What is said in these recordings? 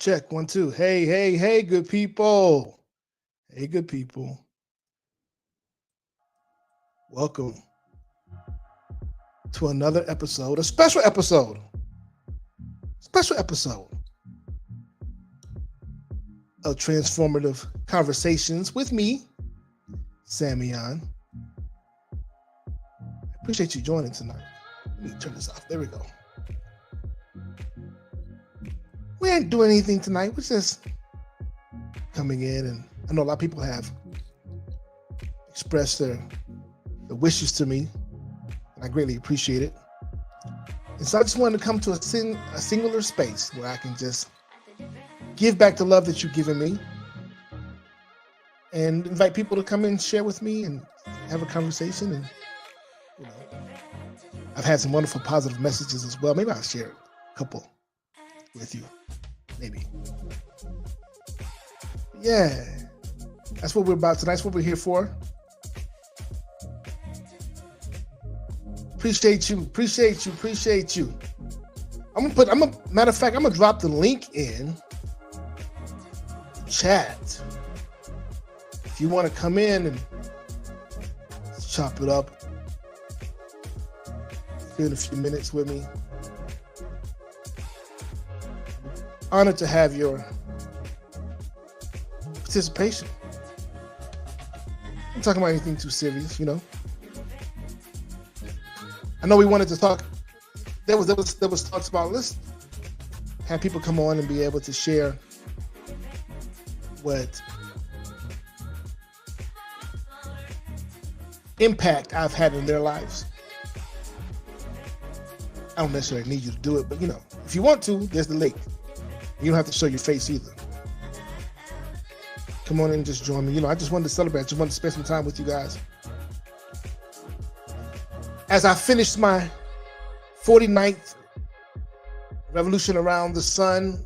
check. 1, 2. Hey, hey, hey, good people. Hey, good people. Welcome to another episode, a special episode of Transformative Conversations with me, Sameon. Appreciate you joining tonight. Let me turn this off. There we go. We ain't doing anything tonight. We're just coming in, and I know a lot of people have expressed their wishes to me, and I greatly appreciate it. And so I just wanted to come to a singular space where I can just give back the love that you've given me and invite people to come and share with me and have a conversation. And I've had some wonderful positive messages as well. Maybe I'll share a couple with you. Maybe. Yeah. That's what we're about tonight. That's what we're here for. Appreciate you. Matter of fact, I'm gonna drop the link in chat. If you want to come in and chop it up, spend a few minutes with me. Honored to have your participation. I'm talking about anything too serious, I know we wanted to talk. There was talks about, let's have people come on and be able to share what impact I've had in their lives. I don't necessarily need you to do it, but if you want to, there's the link. You don't have to show your face either. Come on in and just join me. I just wanted to celebrate. I just wanted to spend some time with you guys. As I finished my 49th revolution around the sun,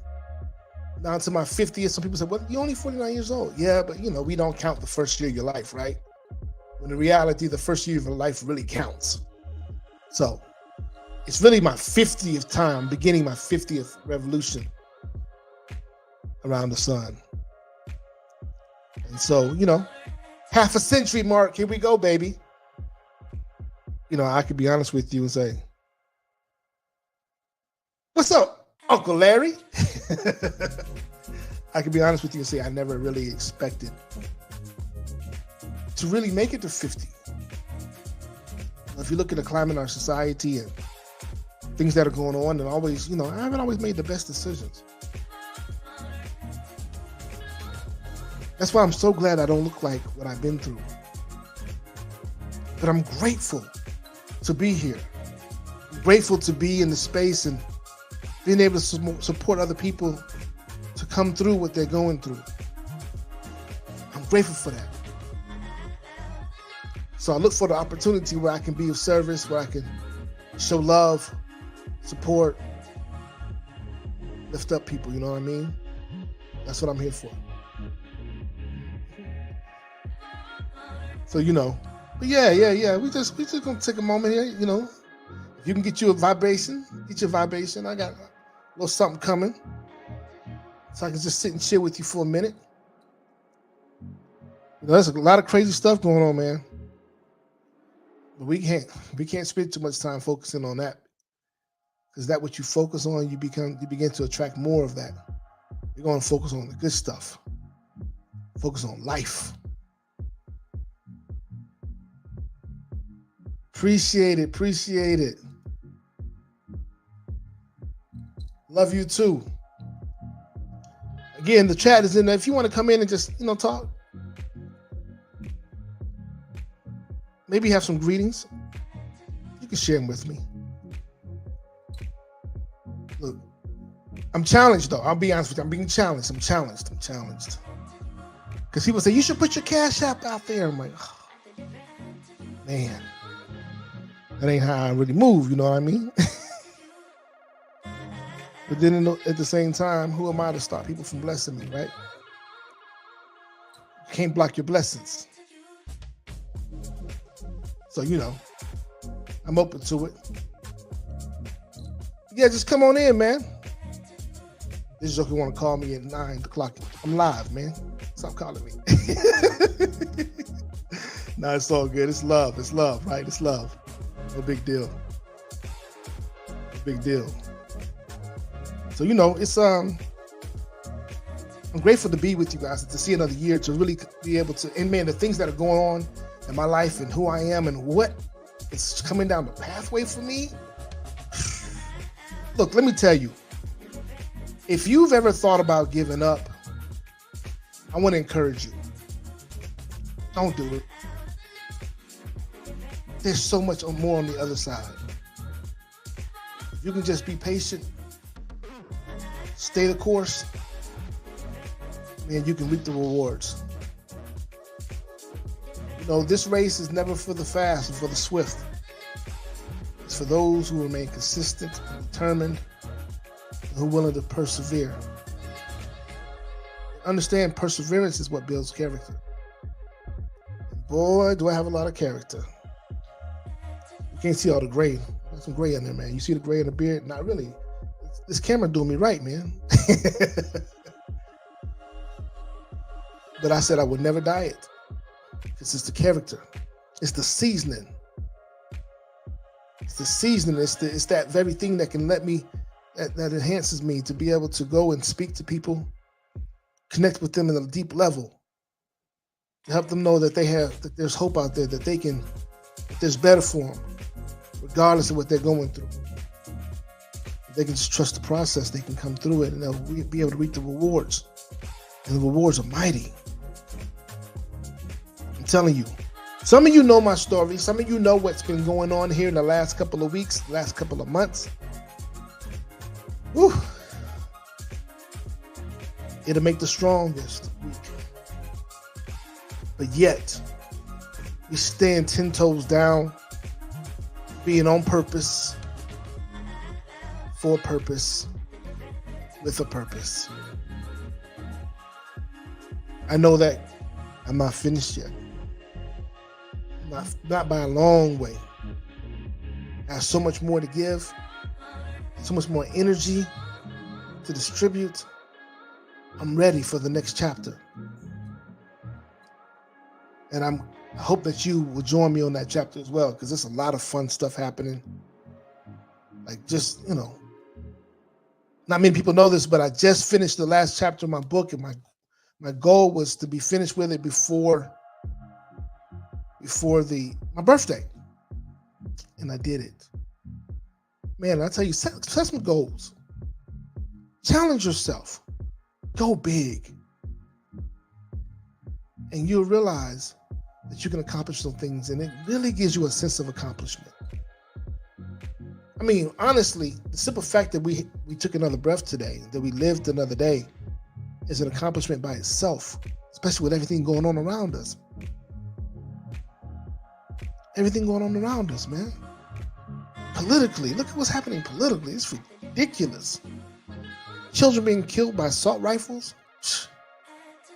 down to my 50th, some people said, well, you're only 49 years old. Yeah, but we don't count the first year of your life, right? When in reality, the first year of your life really counts. So it's really my 50th time, beginning my 50th revolution around the sun. And so, half a century mark, here we go, baby. I could be honest with you and say, what's up, Uncle Larry? I could be honest with you and say I never really expected to really make it to 50. If you look at the climate in our society and things that are going on, and always, I haven't always made the best decisions. That's why I'm so glad I don't look like what I've been through. But I'm grateful to be here. I'm grateful to be in the space and being able to support other people to come through what they're going through. I'm grateful for that. So I look for the opportunity where I can be of service, where I can show love, support, lift up people, you know what I mean? That's what I'm here for. So, but yeah. We just gonna take a moment here, If you can get you a vibration, I got a little something coming. So I can just sit and chill with you for a minute. There's a lot of crazy stuff going on, man. But we can't spend too much time focusing on that. Because that what you focus on, you begin to attract more of that. You're gonna focus on the good stuff. Focus on life. Appreciate it. Love you too. Again, the chat is in there. If you want to come in and just, talk. Maybe have some greetings. You can share them with me. Look, I'm challenged though. I'll be honest with you. I'm being challenged. I'm challenged. Because people say, you should put your Cash App out there. I'm like, oh, man. That ain't how I really move, you know what I mean? But then at the same time, who am I to stop people from blessing me, right? You can't block your blessings. So, I'm open to it. Yeah, just come on in, man. This joker want to call me at 9 o'clock. I'm live, man. Stop calling me. No, it's all good. It's love. It's love, right? It's love. No big deal. No big deal. So, it's I'm grateful to be with you guys, to see another year, to really be able to, and man, the things that are going on in my life and who I am and what is coming down the pathway for me. Look, let me tell you, if you've ever thought about giving up, I want to encourage you. Don't do it. There's so much more on the other side. If you can just be patient, stay the course, man, you can reap the rewards. This race is never for the fast or for the swift. It's for those who remain consistent and determined and who are willing to persevere. Understand, perseverance is what builds character. And boy, do I have a lot of character. You can't see all the gray. There's some gray in there, man. You see the gray in the beard? Not really. This camera doing me right, man. But I said I would never diet. Because it's the character. It's the seasoning. It's the seasoning. It's that very thing that can let me, that enhances me to be able to go and speak to people, connect with them at a deep level, to help them know that that there's hope out there, that there's better for them, regardless of what they're going through. If they can just trust the process, they can come through it, and they'll be able to reap the rewards. And the rewards are mighty. I'm telling you. Some of you know my story. Some of you know what's been going on here in the last couple of weeks, last couple of months. Whew. It'll make the strongest week. But yet, we stand 10 toes down, being on purpose, for purpose, with a purpose. I know that I'm not finished yet. Not by a long way. I have so much more to give, so much more energy to distribute. I'm ready for the next chapter. And I hope that you will join me on that chapter as well, because there's a lot of fun stuff happening. Like just, not many people know this, but I just finished the last chapter of my book, and my goal was to be finished with it before my birthday. And I did it. Man, I tell you, set some goals. Challenge yourself. Go big. And you'll realize that you can accomplish some things, and it really gives you a sense of accomplishment. I mean, honestly, the simple fact that we took another breath today, that we lived another day, is an accomplishment by itself, especially with everything going on around us. Everything going on around us, man. Politically, look at what's happening politically. It's ridiculous. Children being killed by assault rifles,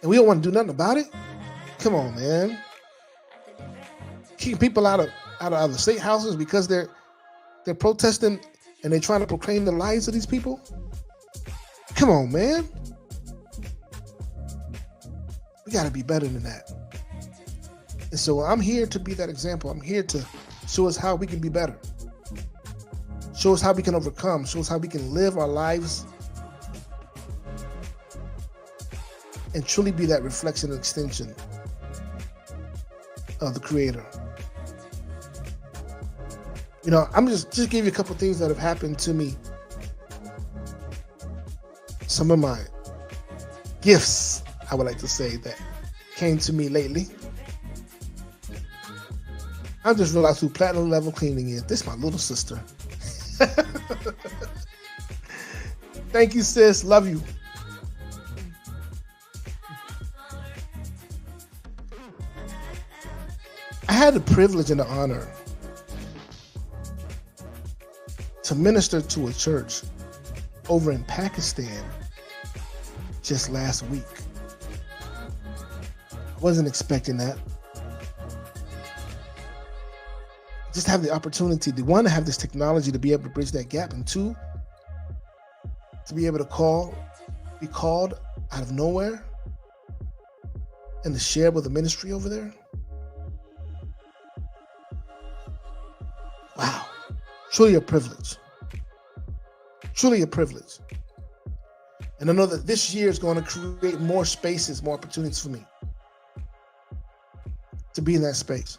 and we don't want to do nothing about it. Come on, man. Keeping people out of the state houses because they're protesting and they're trying to proclaim the lives of these people. Come on, man. We got to be better than that. And so I'm here to be that example. I'm here to show us how we can be better. Show us how we can overcome. Show us how we can live our lives and truly be that reflection and extension of the Creator. I'm just give you a couple things that have happened to me. Some of my gifts, I would like to say, that came to me lately. I just realized who platinum level cleaning is. This is my little sister. Thank you, sis. Love you. I had the privilege and the honor to minister to a church over in Pakistan just last week. I wasn't expecting that. Just have the opportunity to, one, to have this technology to be able to bridge that gap, and two, to be able to call be called out of nowhere and to share with the ministry over there? Wow. Truly a privilege. Truly a privilege. And I know that this year is going to create more spaces, more opportunities for me to be in that space.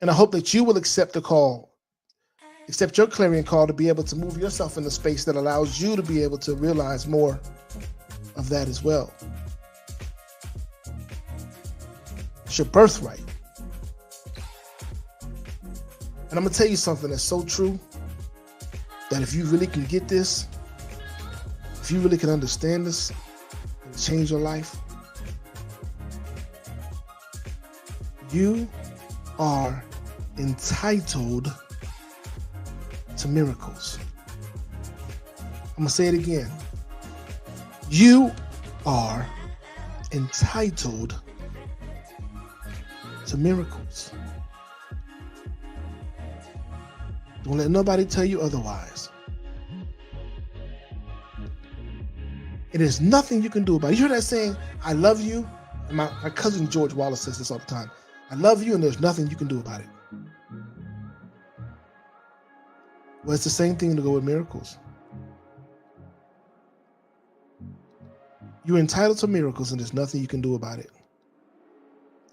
And I hope that you will accept the call, accept your clarion call to be able to move yourself in the space that allows you to be able to realize more of that as well. It's your birthright. And I'm going to tell you something that's so true, that if you really can get this, if you really can understand this and change your life, you are entitled to miracles. I'm going to say it again. You are entitled to miracles. Don't let nobody tell you otherwise. And there's nothing you can do about it. You hear that saying, I love you? And my cousin George Wallace says this all the time. I love you and there's nothing you can do about it. Well, it's the same thing to go with miracles. You're entitled to miracles and there's nothing you can do about it.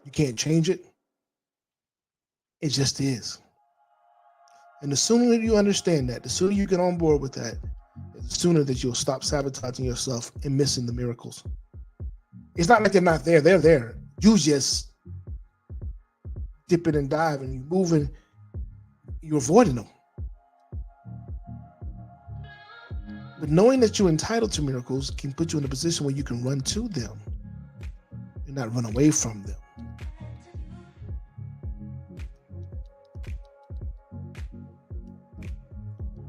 You can't change it. It just is. And the sooner you understand that, the sooner you get on board with that, the sooner that you'll stop sabotaging yourself and missing the miracles. It's not like they're not there. They're there. You just dipping and diving, you moving, you're avoiding them. But knowing that you're entitled to miracles can put you in a position where you can run to them and not run away from them.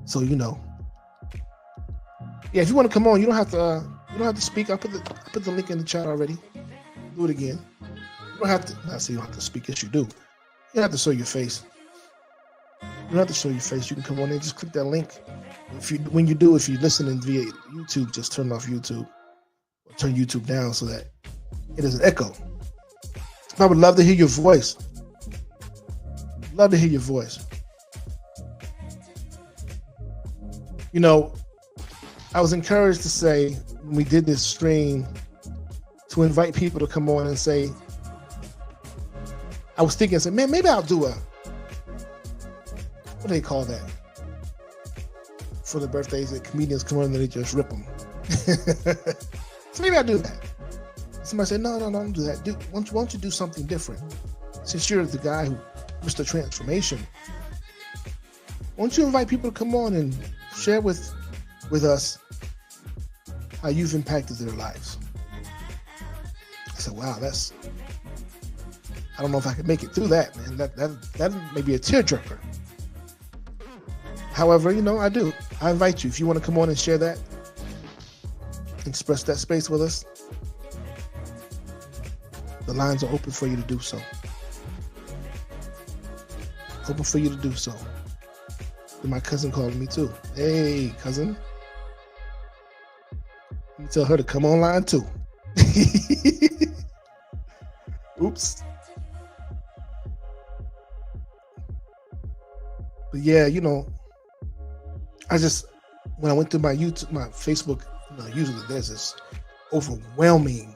So, yeah, if you want to come on, you don't have to speak. I put the link in the chat already. Do it again. You don't have to. Not say you don't have to speak. Yes, you do. You don't have to show your face. You don't have to show your face. You can come on in. Just click that link. When you're listening via YouTube, just turn off YouTube or turn YouTube down so that it doesn't echo. I would love to hear your voice. Love to hear your voice. I was encouraged to say when we did this stream to invite people to come on and say, I was thinking, I said, man, maybe I'll do what do they call that? For the birthdays that comedians come on and they just rip them. So maybe I'll do that. Somebody said, no, don't do that. Why don't you do something different? Since you're the guy who, Mr. Transformation, why don't you invite people to come on and share with us how you've impacted their lives? I said, wow, I don't know if I can make it through that, man. That may be a tearjerker. However, I do. I invite you. If you want to come on and share that, express that space with us, the lines are open for you to do so. Open for you to do so. And my cousin called me too. Hey, cousin. Let me tell her to come online too. Oops. But yeah, when I went through my YouTube, my Facebook, usually there's this overwhelming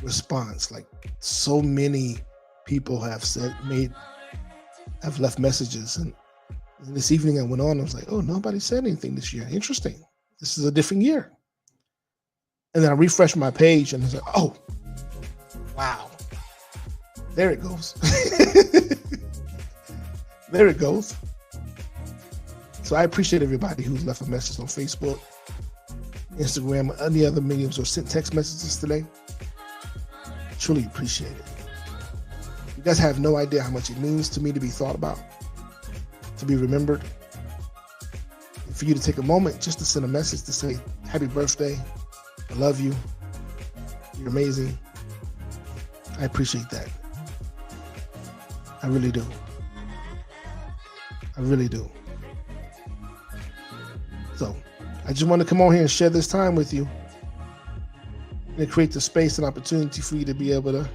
response. Like so many people have left messages. And this evening I went on, I was like, oh, nobody said anything this year. Interesting. This is a different year. And then I refreshed my page and I was like, oh, wow. There it goes. There it goes. So I appreciate everybody who's left a message on Facebook, Instagram, any other mediums, or sent text messages today. Truly appreciate it. You guys have no idea how much it means to me to be thought about, to be remembered, and for you to take a moment just to send a message to say, happy birthday, I love you, you're amazing. I appreciate that. I really do. I really do. So I just want to come on here and share this time with you and create the space and opportunity for you to be able to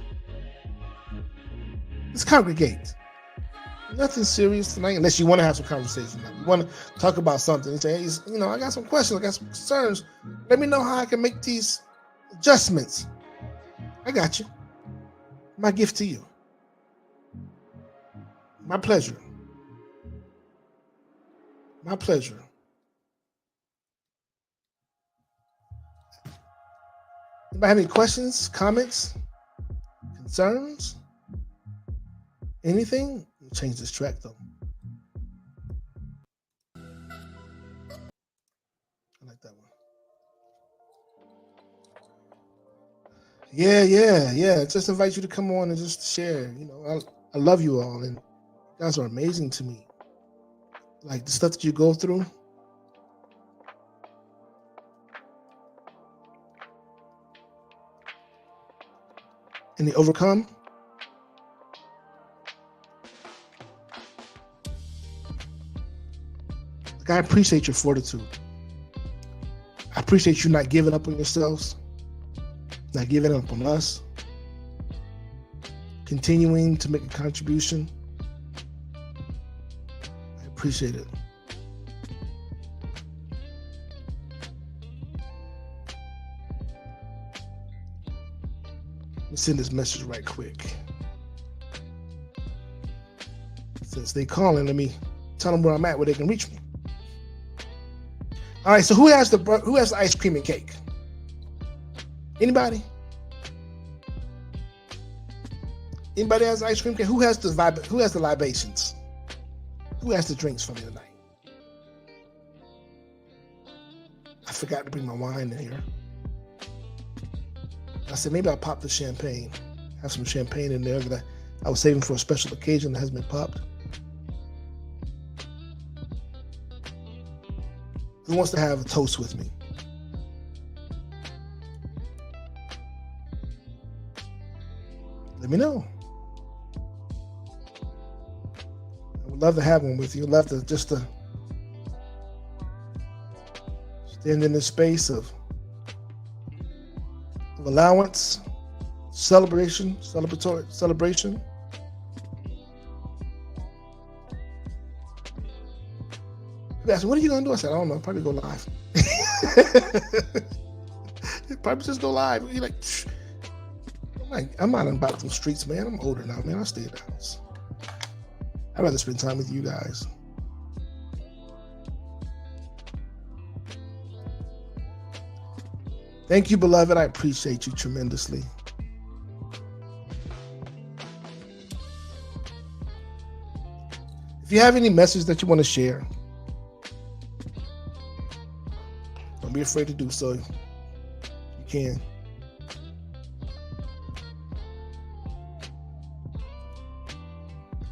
just congregate. Nothing serious tonight, unless you want to have some conversation. You want to talk about something and say, hey, you know, I got some questions, I got some concerns. Let me know how I can make these adjustments. I got you. My gift to you. My pleasure. My pleasure. Anybody have any questions, comments, concerns? Anything? We'll change this track though. I like that one. Yeah. Just invite you to come on and just share. You know, I love you all, and you guys are amazing to me. Like the stuff that you go through. And they overcome. Like, I appreciate your fortitude. I appreciate you not giving up on yourselves, not giving up on us, continuing to make a contribution. I appreciate it. Let me send this message right quick. Since they calling, let me tell them where I'm at, where they can reach me. All right, so who has the ice cream and cake? Anybody? Anybody has ice cream cake? Who has the libations? Who has the drinks for me tonight? I forgot to bring my wine in here. I said maybe I'll pop the champagne. Have some champagne in there that I was saving for a special occasion that hasn't been popped. Who wants to have a toast with me? Let me know. I would love to have one with you. I'd love to just to stand in this space of allowance, celebration. People ask me, what are you going to do? I said, I don't know. Probably go live. Probably just go live. You're like, I'm not about them streets, man. I'm older now, man. I'll stay at the house. I'd rather spend time with you guys. Thank you, beloved. I appreciate you tremendously. If you have any message that you want to share, don't be afraid to do so. You can.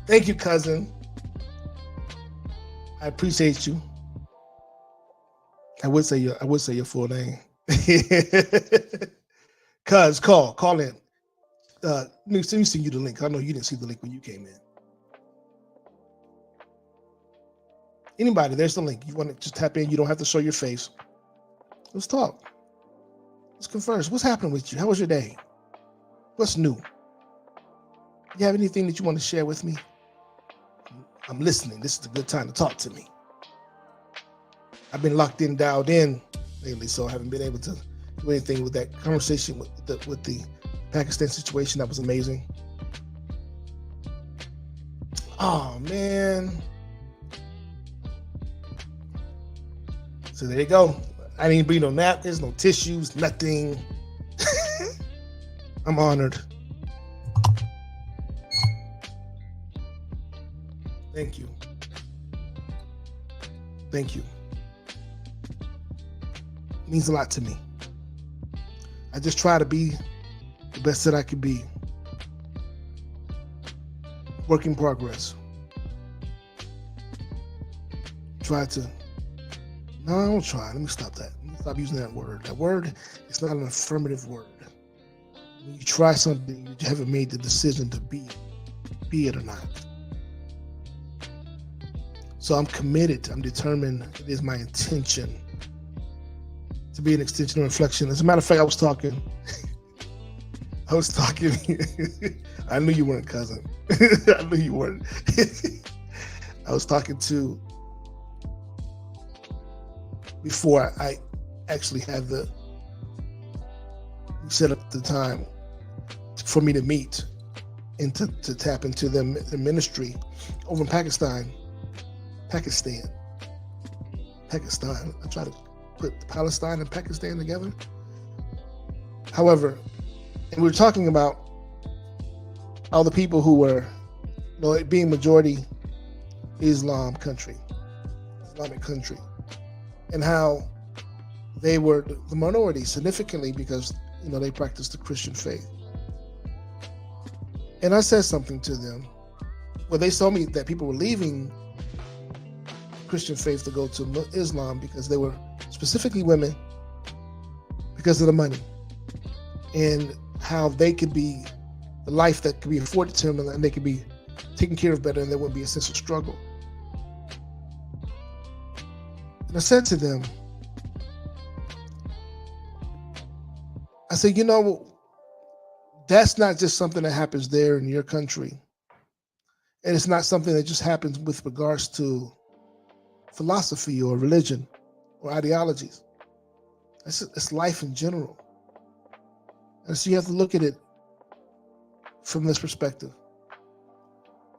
Thank you, cousin. I appreciate you. I would say your full name. Cuz, call in. Let me send you the link. I know you didn't see the link when you came in. Anybody, there's the link. You want to just tap in. You don't have to show your face. Let's talk. Let's converse. What's happening with you? How was your day? What's new? You have anything that you want to share with me? I'm listening. This is a good time to talk to me. I've been locked in, dialed in lately, so I haven't been able to do anything with that conversation with the Pakistan situation. That was amazing. Oh, man. So there you go. I didn't bring no napkins, no tissues, nothing. I'm honored. Thank you. Thank you. It means a lot to me. I just try to be the best that I can be. Work in progress. I don't try. Let me stop that. Let me stop using that word. That word is not an affirmative word. When you try something, you haven't made the decision to be it or not. So I'm committed. I'm determined. It is my intention to be an extension of reflection. As a matter of fact, I was talking. I knew you weren't, cousin. I knew you weren't. I was talking to, before I actually had set up the time for me to meet and to tap into the ministry over in Pakistan. I try to put Palestine and Pakistan together. However, and we were talking about all the people who were, it being majority Islamic country, and how they were the minority significantly because they practiced the Christian faith. And I said something to them. Well, they told me that people were leaving Christian faith to go to Islam because they were specifically women, because of the money and how they could be the life that could be afforded to them, and they could be taken care of better, and there wouldn't be a sense of struggle. And I said to them, I said, that's not just something that happens there in your country. And it's not something that just happens with regards to philosophy or religion or ideologies. It's life in general. And so you have to look at it from this perspective.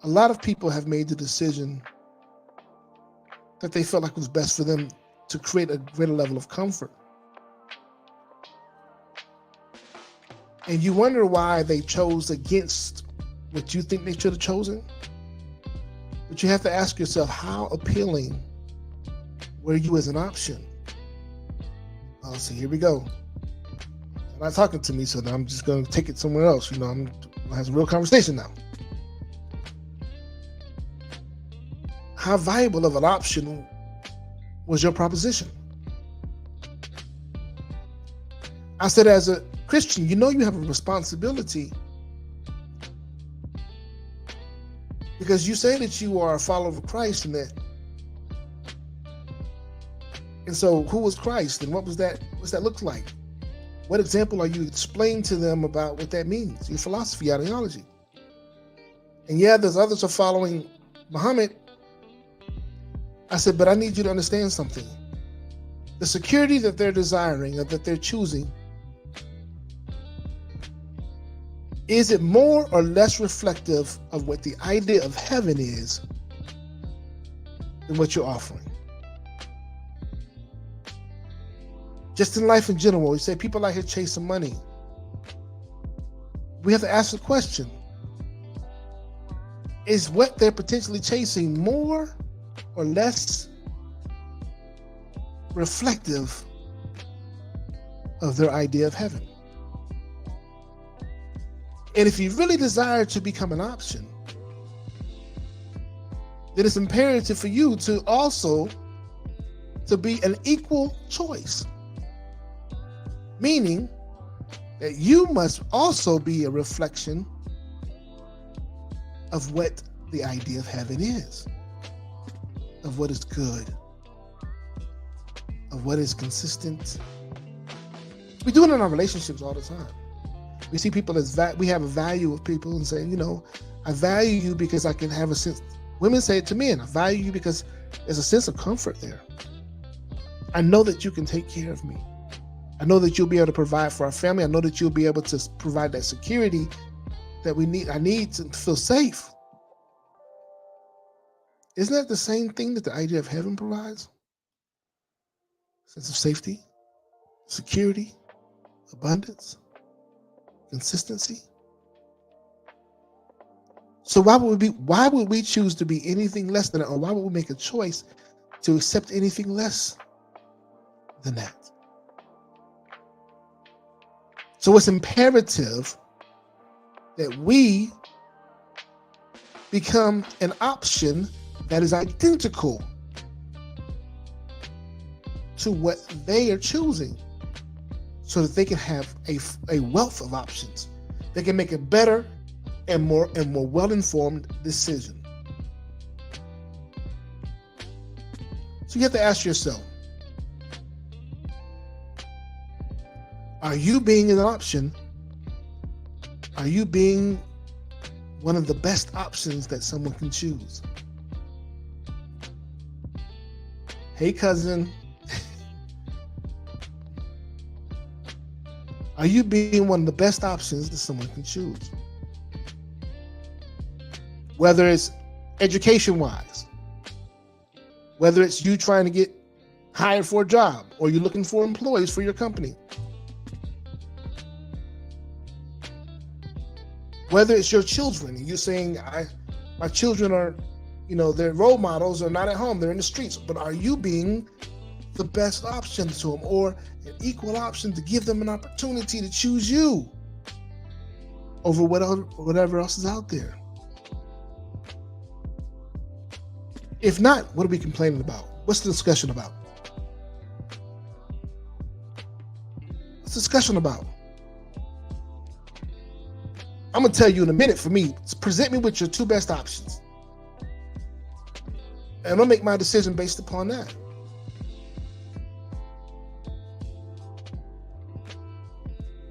A lot of people have made the decision that they felt like was best for them to create a greater level of comfort. And you wonder why they chose against what you think they should have chosen. But you have to ask yourself, how appealing were you as an option? Oh, so here we go. They're not talking to me, so I'm just going to take it somewhere else. I'm going to have a real conversation now. How valuable of an option was your proposition? I said, as a Christian, you have a responsibility, because you say that you are a follower of Christ, and so who was Christ, and what's that look like? What example are you explaining to them about what that means, your philosophy, ideology? And there's others are following Muhammad. I said, but I need you to understand something. The security that they're desiring, or that they're choosing, is it more or less reflective of what the idea of heaven is than what you're offering? Just in life in general, you say people out here chasing money. We have to ask the question, is what they're potentially chasing more or less reflective of their idea of heaven? And if you really desire to become an option, then it's imperative for you to also to be an equal choice. Meaning that you must also be a reflection of what the idea of heaven is, of what is good, of what is consistent. We do it in our relationships all the time. We see people as we have a value of people and saying, I value you because I can have a sense. Women say it to men, I value you because there's a sense of comfort there. I know that you can take care of me. I know that you'll be able to provide for our family. I know that you'll be able to provide that security that we need. I need to feel safe. Isn't that the same thing that the idea of heaven provides? Sense of safety, security, abundance, consistency. So why would we choose to be anything less than that? Or why would we make a choice to accept anything less than that? So it's imperative that we become an option that is identical to what they are choosing, so that they can have a wealth of options. They can make a better and more well-informed decision. So you have to ask yourself, Are you being an option? Are you being one of the best options that someone can choose? Hey, cousin. Are you being one of the best options that someone can choose? Whether it's education-wise, whether it's you trying to get hired for a job, or you're looking for employees for your company. Whether it's your children, and you're saying, my children are, their role models are not at home, they're in the streets. But are you being the best option to them, or an equal option to give them an opportunity to choose you over whatever else is out there? If not, what are we complaining about? What's the discussion about? What's the discussion about? I'm going to tell you in a minute. For me, present me with your two best options, and I'll make my decision based upon that.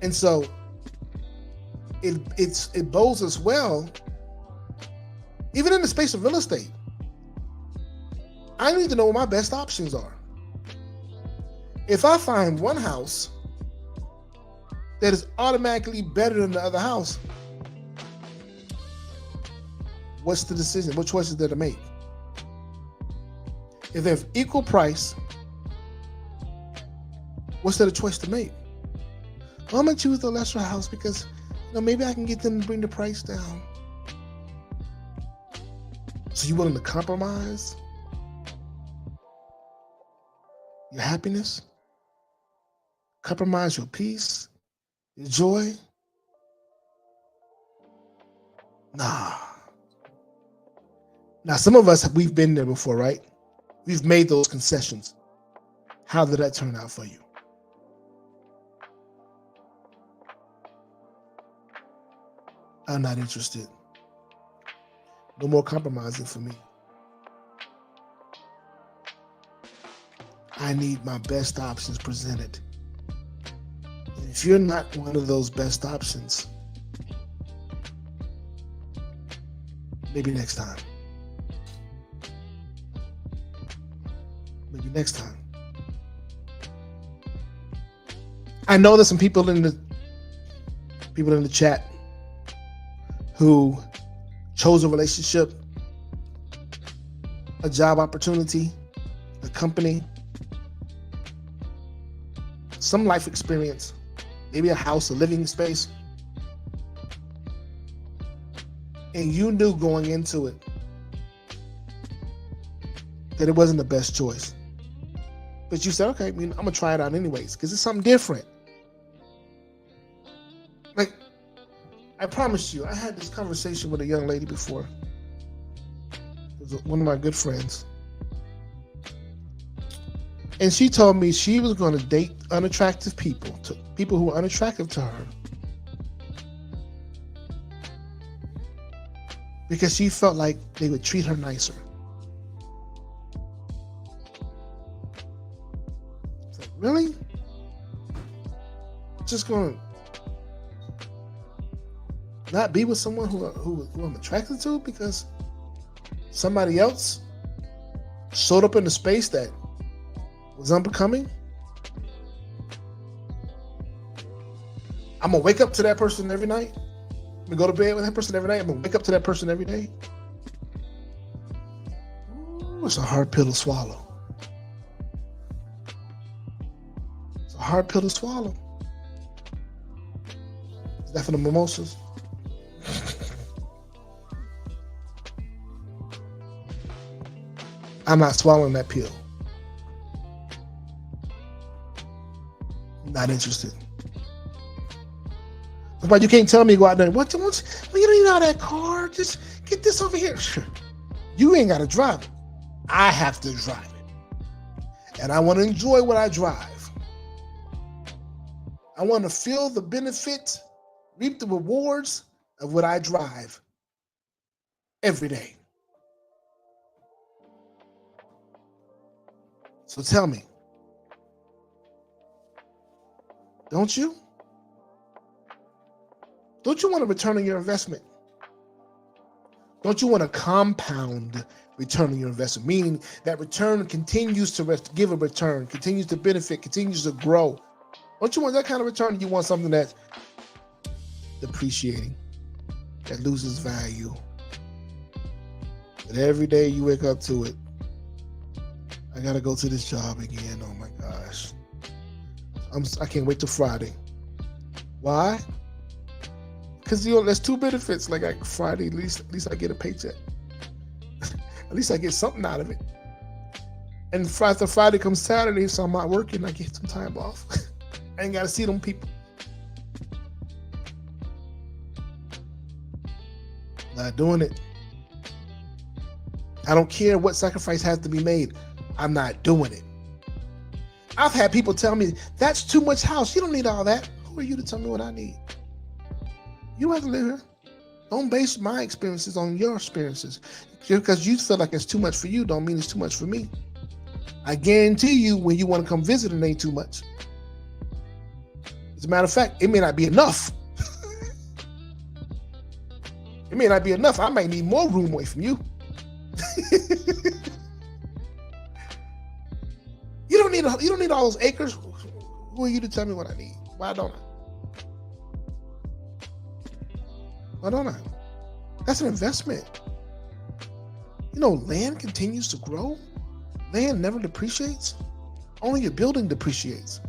And so it bodes us well, even in the space of real estate. I need to know what my best options are. If I find one house that is automatically better than the other house, what's the decision? What choice is there to make? If they're equal price, what's there a choice to make? Well, I'm gonna choose the lesser house because maybe I can get them to bring the price down. So you willing to compromise your happiness, compromise your peace, your joy? Nah. Now, some of us, we've been there before, right? We've made those concessions. How did that turn out for you? I'm not interested. No more compromising for me. I need my best options presented. And if you're not one of those best options, maybe next time. Maybe next time. I know there's some people in the chat who chose a relationship, a job opportunity, a company, some life experience, maybe a house, a living space, and you knew going into it that it wasn't the best choice. But you said, okay, I'm gonna try it out anyways, because it's something different. Like, I promise you, I had this conversation with a young lady before. It was one of my good friends. And she told me she was going to date unattractive people who are unattractive to her, because she felt like they would treat her nicer. It's like, really? Just going to not be with someone who I'm attracted to because somebody else showed up in the space that was unbecoming? I'm gonna wake up to that person every night. I'm gonna go to bed with that person every night. I'm gonna wake up to that person every day. Ooh, it's a hard pill to swallow. It's a hard pill to swallow. Is that for the mimosas? I'm not swallowing that pill. Not interested. But you can't tell me to go out there. What? You don't even know that car. Just get this over here. You ain't got to drive it. I have to drive it. And I want to enjoy what I drive. I want to feel the benefit, reap the rewards of what I drive every day. So tell me, Don't you? Don't you want a return on your investment? Don't you want a compound return on your investment? Meaning that return continues to give a return, continues to benefit, continues to grow. Don't you want that kind of return? You want something that's depreciating, that loses value. And every day you wake up to it, I gotta go to this job again. Oh my gosh. I can't wait till Friday. Why? Because there's two benefits. Like Friday, at least I get a paycheck. At least I get something out of it. And after Friday comes Saturday, so I'm not working, I get some time off. I ain't gotta see them people. Not doing it. I don't care what sacrifice has to be made. I'm not doing it. I've had people tell me, that's too much house. You don't need all that. Who are you to tell me what I need? You don't have to live here. Don't base my experiences on your experiences. Just because you feel like it's too much for you don't mean it's too much for me. I guarantee you when you want to come visit, it ain't too much. As a matter of fact, it may not be enough. It may not be enough. I might need more room away from you. You don't need all those acres. Who are you to tell me what I need? Why don't I? Why don't I? That's an investment. You know, land continues to grow. Land never depreciates. Only your building depreciates.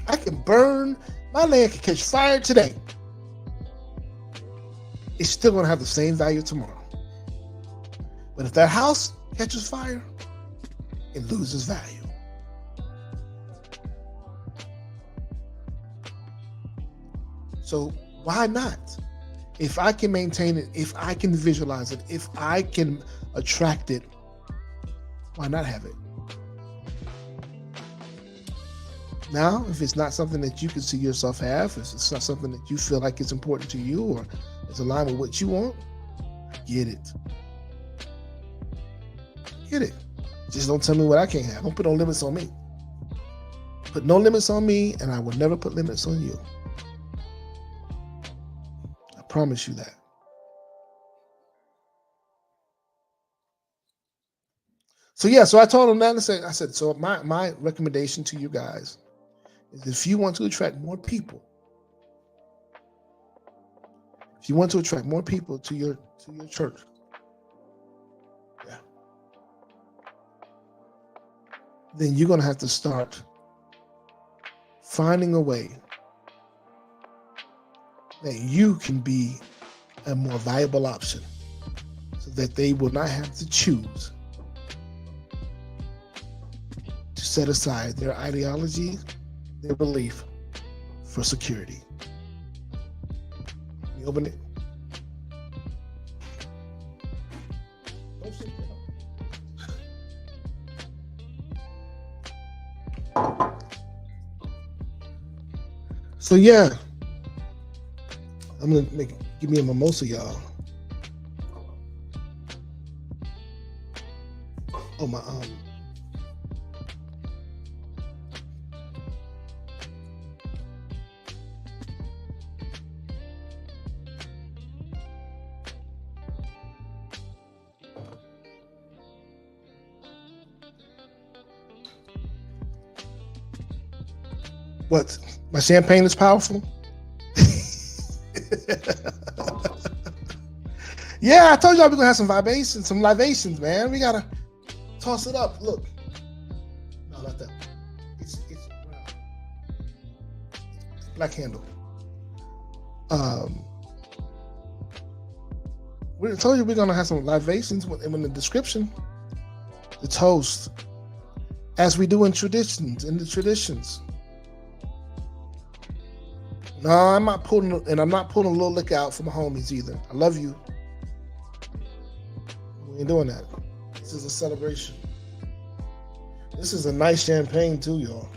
I can burn, my land can catch fire today. It's still gonna have the same value tomorrow. But if that house catches fire, it loses value. So why not? If I can maintain it, if I can visualize it, if I can attract it, why not have it? Now, if it's not something that you can see yourself have, if it's not something that you feel like is important to you or is aligned with what you want, get it. Get it. Just don't tell me what I can't have. Don't put no limits on me. Put no limits on me, and I will never put limits on you. I promise you that. So yeah, so I told him that and I said, so my recommendation to you guys is if you want to attract more people, to your church, yeah, then you're gonna have to start finding a way that you can be a more viable option so that they will not have to choose to set aside their ideology, their belief for security. You open it. So yeah, I'm gonna give me a mimosa, y'all. Oh my What? My champagne is powerful? Yeah, I told y'all we're gonna have some libations, man. We gotta toss it up. Look. No, not that one. It's brown. It's black handle. We told you we're gonna have some libations in the description. The toast. As we do in the traditions. No, I'm not pulling a little liquor out for my homies either. I love you. We ain't doing that. This is a celebration. This is a nice champagne too, y'all.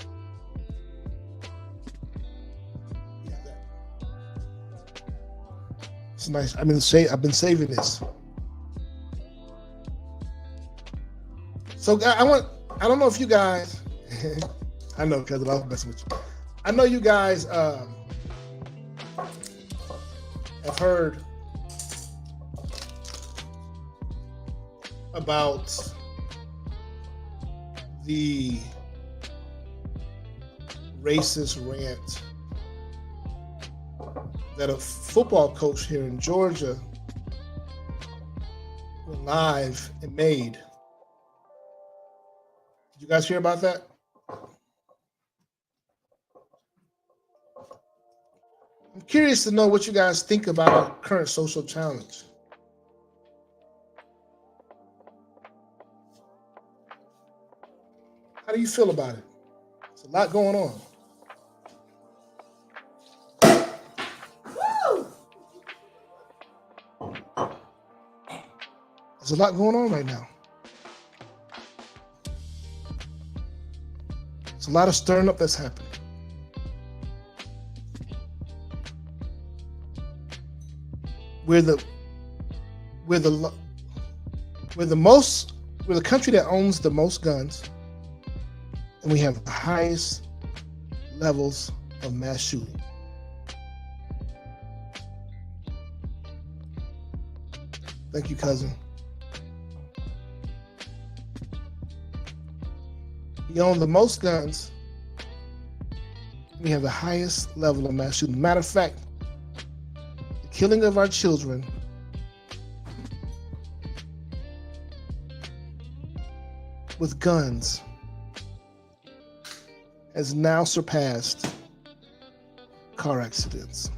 Yeah, it's nice. I've been saving this. So I don't know if you guys, I know, cousin. I was messing with you. I know you guys have heard about the racist rant that a football coach here in Georgia went live and made. Did you guys hear about that? I'm curious to know what you guys think about our current social challenge. How do you feel about it? There's a lot going on. There's a lot going on right now. There's a lot of stirring up that's happening. We're the country that owns the most guns, and we have the highest levels of mass shooting. Thank you, cousin. We own the most guns. We have the highest level of mass shooting. Matter of fact, the killing of our children with guns has now surpassed car accidents.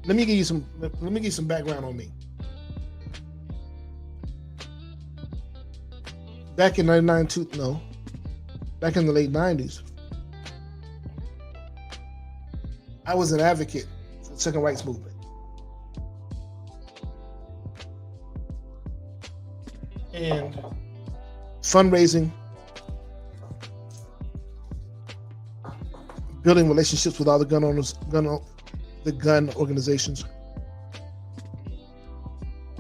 Let me give you some background on me. Back in the late 90s, I was an advocate for the civil rights movement. And fundraising, building relationships with all the gun owners, the gun organizations,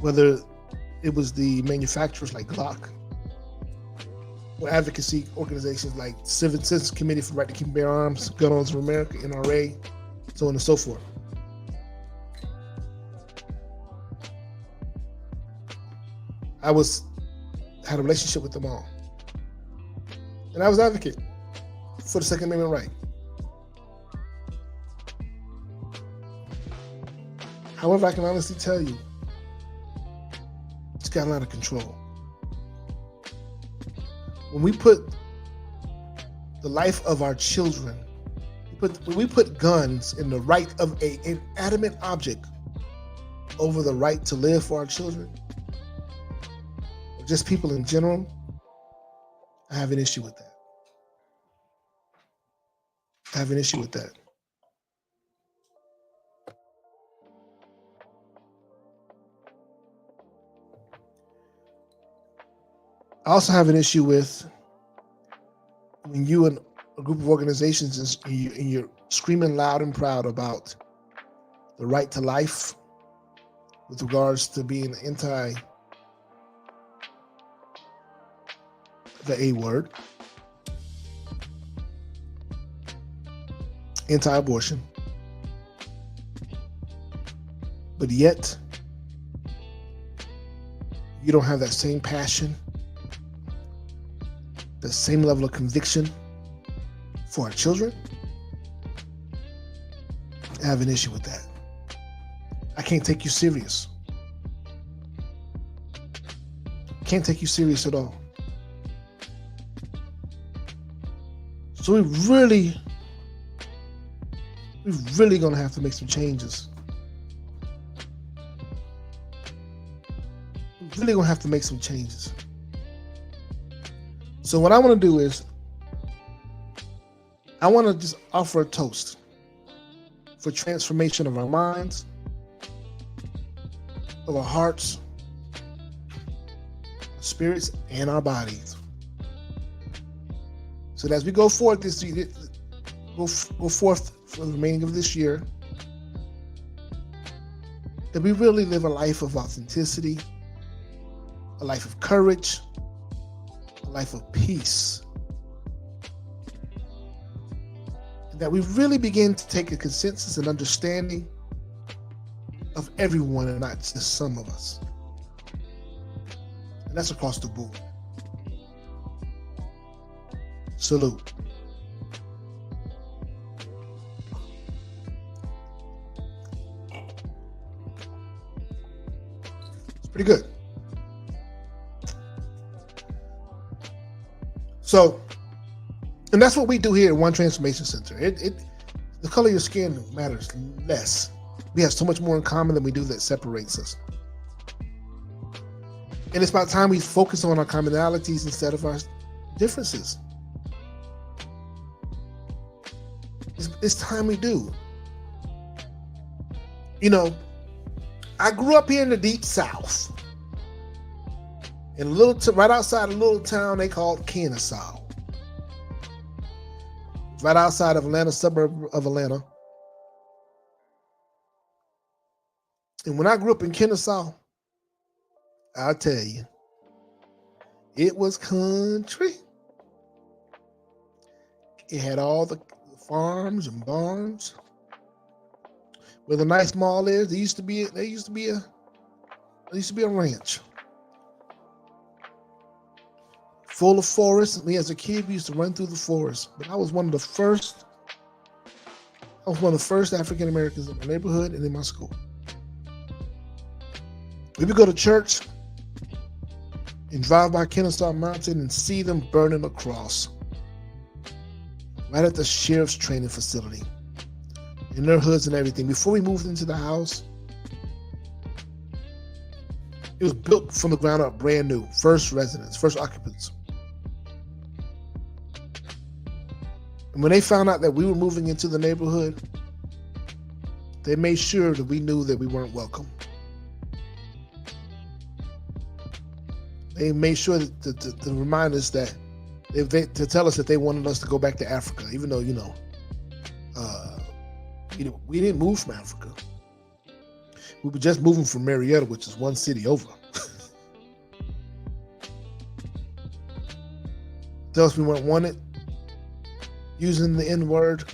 whether it was the manufacturers like Glock, or advocacy organizations like Citizens Committee for the Right to Keep and Bear Arms, Gun Owners of America, NRA, so on and so forth. I had a relationship with them all. And I was advocate for the Second Amendment right. However, I can honestly tell you, it's gotten out of control. When we put the life of our children, when we put guns in the right of an inanimate object over the right to live for our children, or just people in general, I have an issue with that. I have an issue with that. I also have an issue with when you and a group of organizations and you're screaming loud and proud about the right to life with regards to being anti the A word, anti-abortion, but yet you don't have that same passion, the same level of conviction for our children. I have an issue with that. I can't take you serious. Can't take you serious at all. So we're really gonna have to make some changes. We're really gonna have to make some changes. So what I want to do is, I want to just offer a toast for transformation of our minds, of our hearts, spirits, and our bodies. So that as we go forth go forth for the remaining of this year, that we really live a life of authenticity, a life of courage, a life of peace. And that we really begin to take a consensus and understanding of everyone and not just some of us. And that's across the board. Salute. It's pretty good. So, and that's what we do here at One Transformation Center. The color of your skin matters less. We have so much more in common than we do that separates us. And it's about time we focus on our commonalities instead of our differences. It's time we do. You know, I grew up here in the deep South. In a little, right outside a little town they called Kennesaw. Right outside of Atlanta, suburb of Atlanta. And when I grew up in Kennesaw, I'll tell you, it was country. It had all the farms and barns. Where the nice mall is, there used to be a ranch. Full of forests. Me as a kid, we used to run through the forest. But I was one of the first African Americans in my neighborhood and in my school. We would go to church and drive by Kennesaw Mountain and see them burning a cross right at the sheriff's training facility in their hoods and everything. Before we moved into the house, it was built from the ground up, brand new, first residents, first occupants. And when they found out that we were moving into the neighborhood, they made sure that we knew that we weren't welcome. They made sure to remind us that, to tell us that they wanted us to go back to Africa, even though, we didn't move from Africa. We were just moving from Marietta, which is one city over. Tell us we weren't wanted. Using the N-word.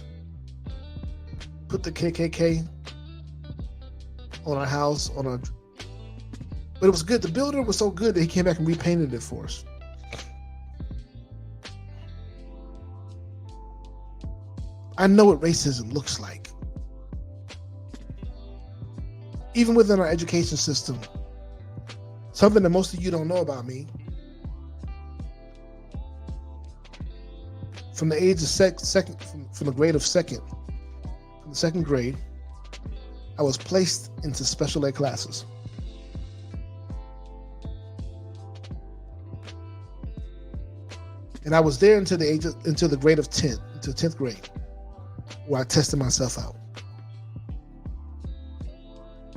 Put the KKK on our house, but it was good. The builder was so good that he came back and repainted it for us. I know what racism looks like. Even within our education system, something that most of you don't know about me, from the age of from the grade of second, from the second grade, I was placed into special ed classes. And I was there until the grade of 10th, until 10th grade, where I tested myself out.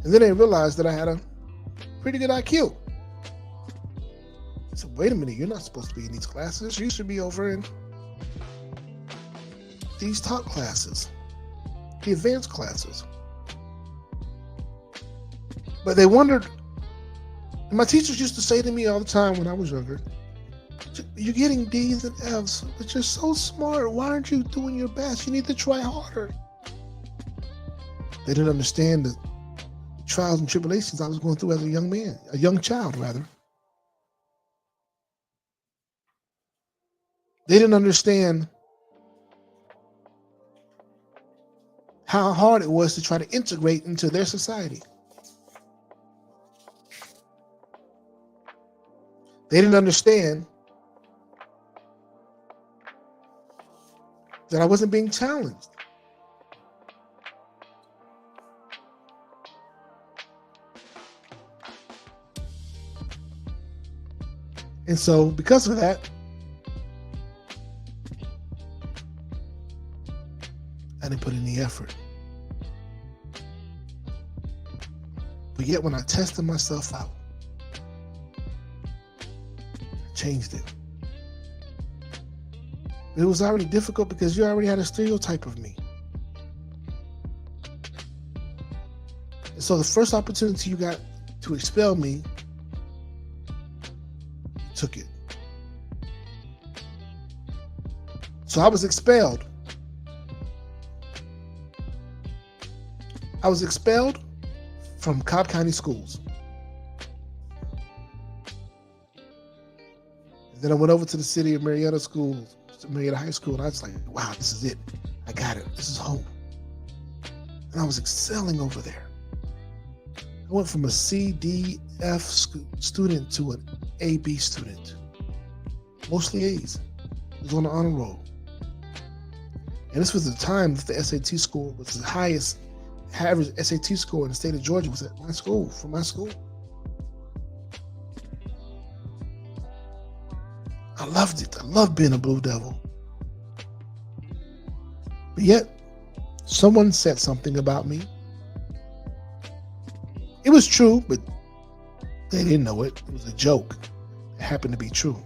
And then they realized that I had a pretty good IQ. I said, wait a minute, you're not supposed to be in these classes. You should be over in these top classes, the advanced classes. But they wondered, and my teachers used to say to me all the time when I was younger, you're getting D's and F's, but you're so smart. Why aren't you doing your best? You need to try harder. They didn't understand the trials and tribulations I was going through as a young child. They didn't understand how hard it was to try to integrate into their society. They didn't understand that I wasn't being challenged. And so, because of that, I didn't put in the effort. But yet, when I tested myself out, I changed it. But it was already difficult because you already had a stereotype of me. And so the first opportunity you got to expel me, you took it. So I was expelled. I was expelled from Cobb County schools. And then I went over to the city of Marietta schools, Marietta High School, and I was like, wow, this is it. I got it. This is home. And I was excelling over there. I went from a C, D, F student to an A, B student. Mostly A's. I was on the honor roll. And this was the time that the SAT score was the highest average SAT score in the state of Georgia was at my school, from my school. I loved it. I loved being a Blue Devil. But yet, someone said something about me. It was true, but they didn't know it. It was a joke. It happened to be true.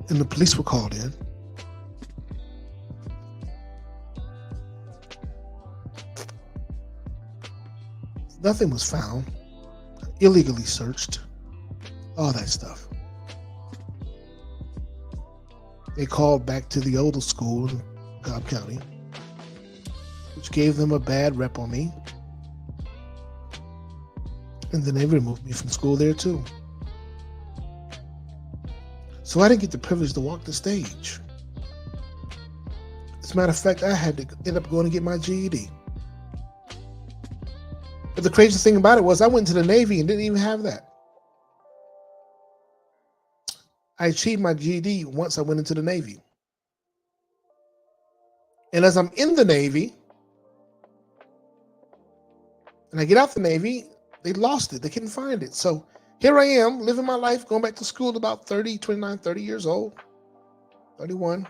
And the police were called in. Nothing was found. Illegally searched. All that stuff. They called back to the older school in Cobb County, which gave them a bad rep on me. And then they removed me from school there too. So I didn't get the privilege to walk the stage. As a matter of fact, I had to end up going to get my GED. But the crazy thing about it was I went to the Navy and didn't even have that. I achieved my GED once I went into the Navy. And as I'm in the Navy, and I get out the Navy, they lost it. They couldn't find it. So here I am, living my life, going back to school about 30 years old, 31.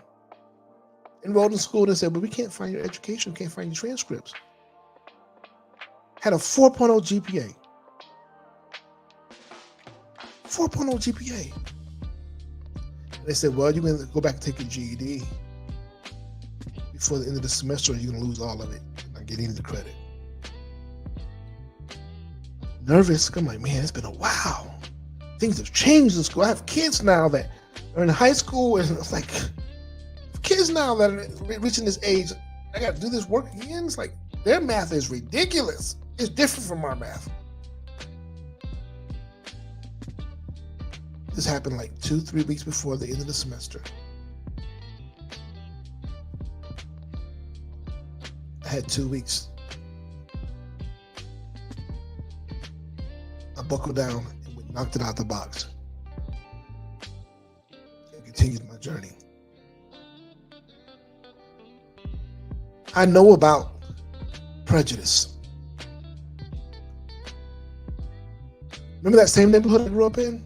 Enrolled in school, and they said, but we can't find your education, we can't find your transcripts. Had a 4.0 GPA. 4.0 GPA. And they said, well, you're going to go back and take your GED before the end of the semester, or you're going to lose all of it and not get any of the credit. Nervous. I'm like, man, it's been a while. Things have changed in school. I have kids now that are in high school, and it's like, kids now that are reaching this age, I got to do this work again. It's like, their math is ridiculous. It's different from our math. This happened like 2-3 weeks before the end of the semester. I had 2 weeks. I buckled down and knocked it out the box and continued my journey. I know about prejudice. Remember that same neighborhood I grew up in?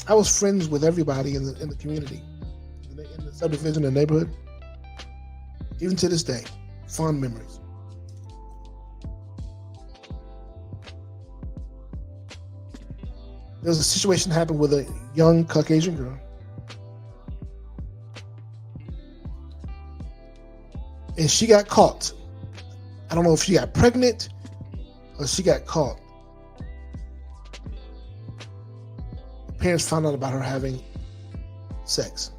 I was friends with everybody in the community, in the subdivision, the neighborhood. Even to this day, fond memories. There was a situation that happened with a young Caucasian girl. And she got caught. I don't know if she got pregnant or she got caught. Parents found out about her having sex.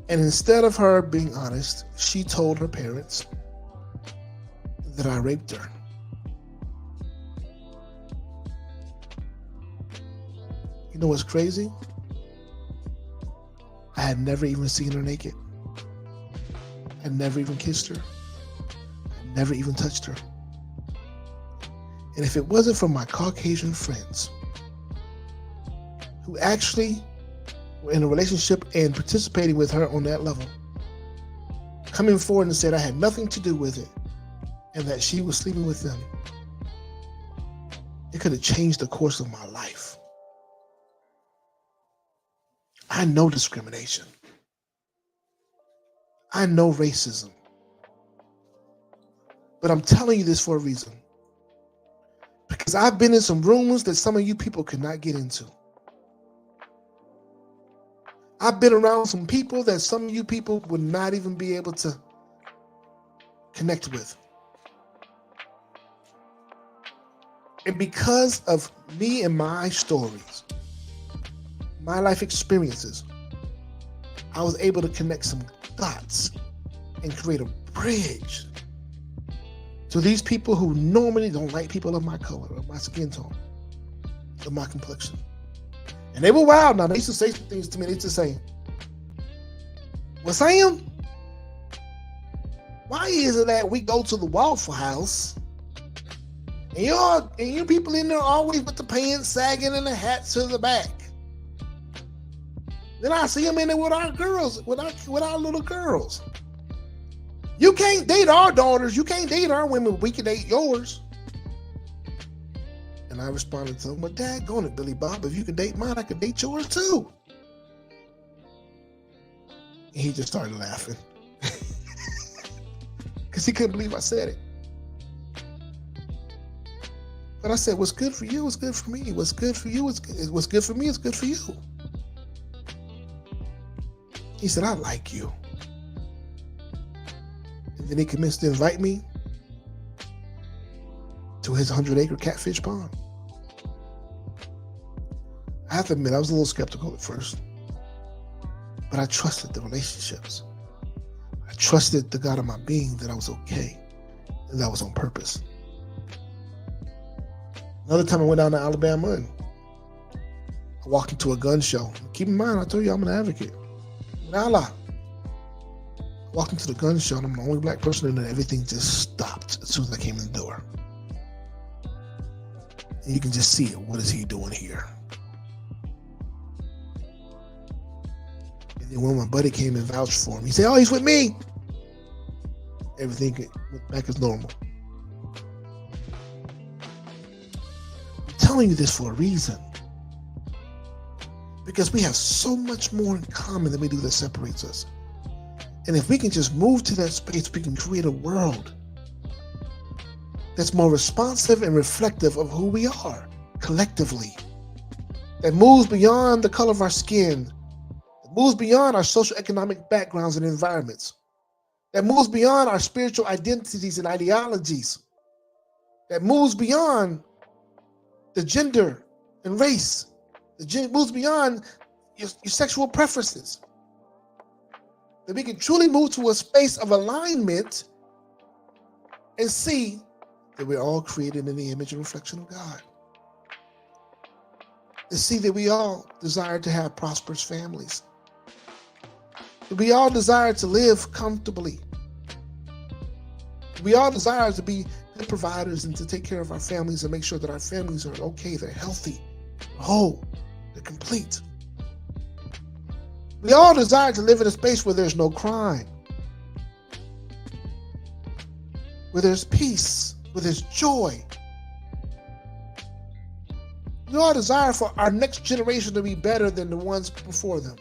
And instead of her being honest, she told her parents that I raped her. You know what's crazy? I had never even seen her naked. I never even kissed her. I never even touched her. And if it wasn't for my Caucasian friends who actually were in a relationship and participating with her on that level, coming forward and said I had nothing to do with it and that she was sleeping with them, it could have changed the course of my life. I know discrimination. I know racism. But I'm telling you this for a reason. Because I've been in some rooms that some of you people could not get into. I've been around some people that some of you people would not even be able to connect with. And because of me and my stories, my life experiences, I was able to connect some dots and create a bridge to these people who normally don't like people of my color, of my skin tone, of my complexion. And they were wild now. They used to say some things to me. They used to say, well, Sam, why is it that we go to the Waffle House and you people in there always with the pants sagging and the hats to the back? Then I see them in there with our girls, with our little girls. You can't date our daughters. You can't date our women. We can date yours. And I responded to him, well, daggone it, Billy Bob. If you can date mine, I can date yours too. And he just started laughing. Because he couldn't believe I said it. But I said, what's good for you is good for me. What's good for you is good. What's good for me is good for you. He said, I like you. And then he commenced to invite me to his 100-acre catfish pond. I have to admit, I was a little skeptical at first, but I trusted the relationships. I trusted the God of my being that I was okay and that I was on purpose. Another time I went down to Alabama and I walked into a gun show. Keep in mind, I told you I'm an advocate. I walked into the gun show and I'm the only black person in there. Everything just stopped as soon as I came in the door. And you can just see it. What is he doing here? And then when my buddy came and vouched for him, he said, oh, he's with me. Everything went back as normal. I'm telling you this for a reason. Because we have so much more in common than we do that separates us. And if we can just move to that space, we can create a world that's more responsive and reflective of who we are collectively. That moves beyond the color of our skin. That moves beyond our social economic backgrounds and environments. That moves beyond our spiritual identities and ideologies. That moves beyond the gender and race. That moves beyond your sexual preferences. That we can truly move to a space of alignment and see that we're all created in the image and reflection of God. And see that we all desire to have prosperous families. That we all desire to live comfortably. We all desire to be good providers and to take care of our families and make sure that our families are okay, they're healthy, they're whole, they're complete. We all desire to live in a space where there's no crime, where there's peace, where there's joy. We all desire for our next generation to be better than the ones before them.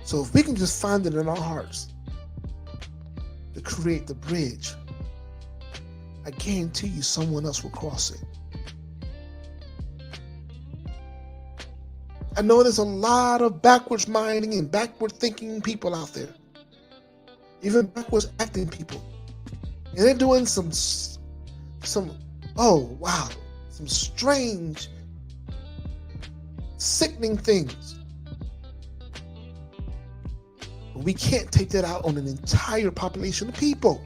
So if we can just find it in our hearts to create the bridge, I guarantee you someone else will cross it. I know there's a lot of backwards minding and backward thinking people out there, even backwards acting people. And they're doing some strange, sickening things. But we can't take that out on an entire population of people.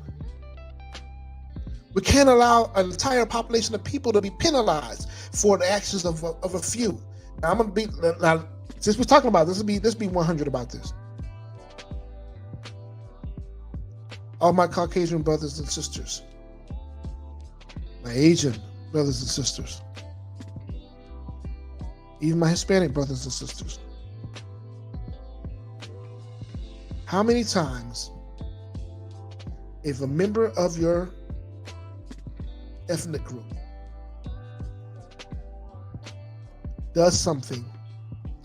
We can't allow an entire population of people to be penalized for the actions of a few. Now, since we're talking about this, let's be 100 about this. All my Caucasian brothers and sisters, my Asian brothers and sisters, even my Hispanic brothers and sisters. How many times, if a member of your ethnic group does something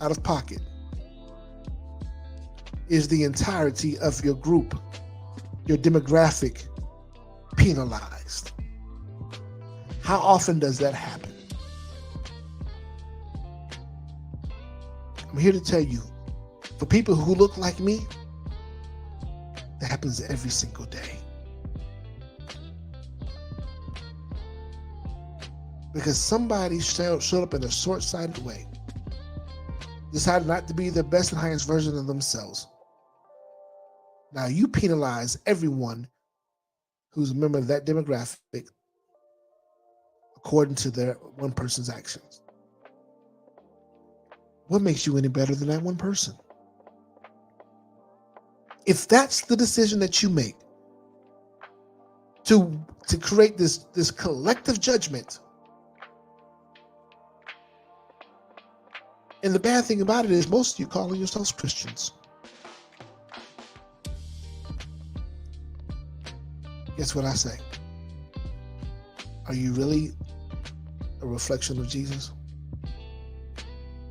out of pocket, is the entirety of your group, your demographic, penalized? How often does that happen? I'm here to tell you, for people who look like me, that happens every single day. because somebody showed up in a short-sighted way, decided not to be the best and highest version of themselves. Now you penalize everyone who's a member of that demographic according to their one person's actions. What makes you any better than that one person? If that's the decision that you make to create this collective judgment, and the bad thing about it is most of you calling yourselves Christians. Guess what I say? Are you really a reflection of Jesus?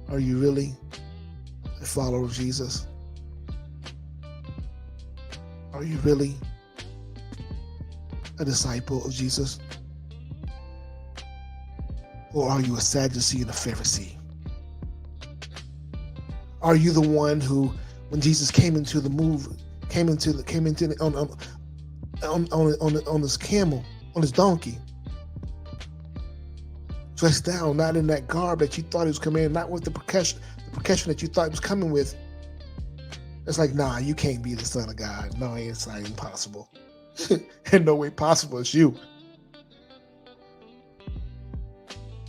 Are you really a follower of Jesus? Are you really a disciple of Jesus? Or are you a Sadducee and a Pharisee? Are you the one who, when Jesus came into the on his camel, on his donkey, dressed down, not in that garb that you thought he was coming in, not with the percussion that you thought he was coming with? It's like, nah, you can't be the Son of God. No, it's not impossible. In no way possible. It's you.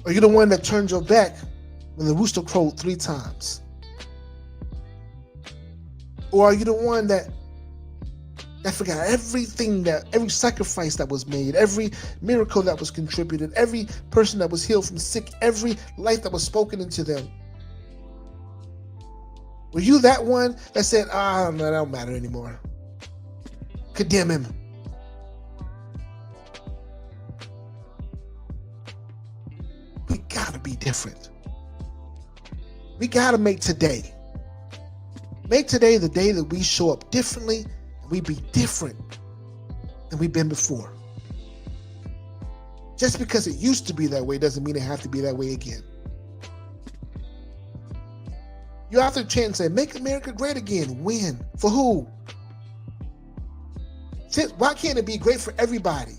Are you the one that turned your back when the rooster crowed 3 times? Or are you the one that forgot every sacrifice that was made, every miracle that was contributed, every person that was healed from sick, every life that was spoken into them? Were you that one that said, no, that don't matter anymore? Condemn him. We gotta be different. We gotta make today the day that we show up differently, and we be different than we've been before. Just because it used to be that way doesn't mean it has to be that way again. You're out there chanting, say, make America great again. When? For who? Why can't it be great for everybody?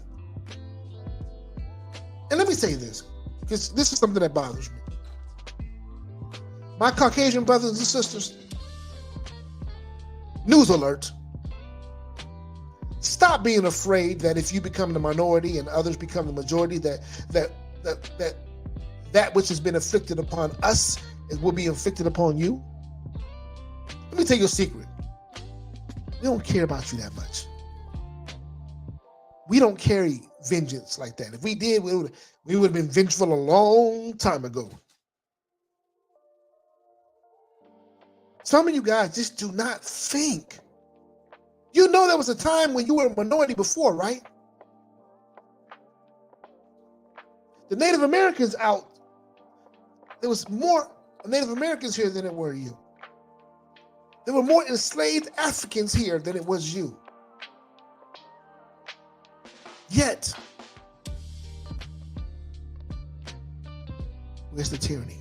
And let me say this, because this is something that bothers me. My Caucasian brothers and sisters, news alert. Stop being afraid that if you become the minority and others become the majority, that which has been inflicted upon us will be inflicted upon you. Let me tell you a secret. We don't care about you that much. We don't carry vengeance like that. If we did, we would have been vengeful a long time ago. Some of you guys just do not think. You know there was a time when you were a minority before, right? The Native Americans out, there was more Native Americans here than it were you. There were more enslaved Africans here than it was you. Yet, where's the tyranny?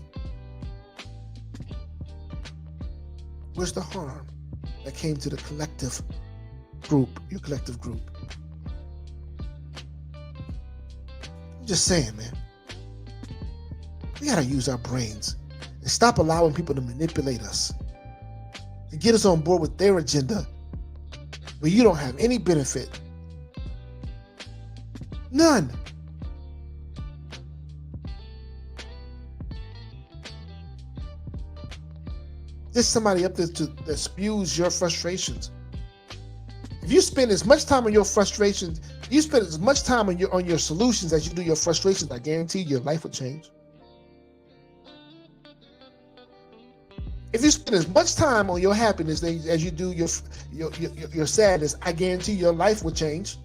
Where's the harm that came to the collective group, your collective group? I'm just saying, man. We gotta use our brains and stop allowing people to manipulate us and get us on board with their agenda where you don't have any benefit. None. There's somebody up there that spews your frustrations. If you spend as much time on your frustrations, you spend as much time on your solutions as you do your frustrations, I guarantee your life will change. If you spend as much time on your happiness as you do your sadness, I guarantee your life will change.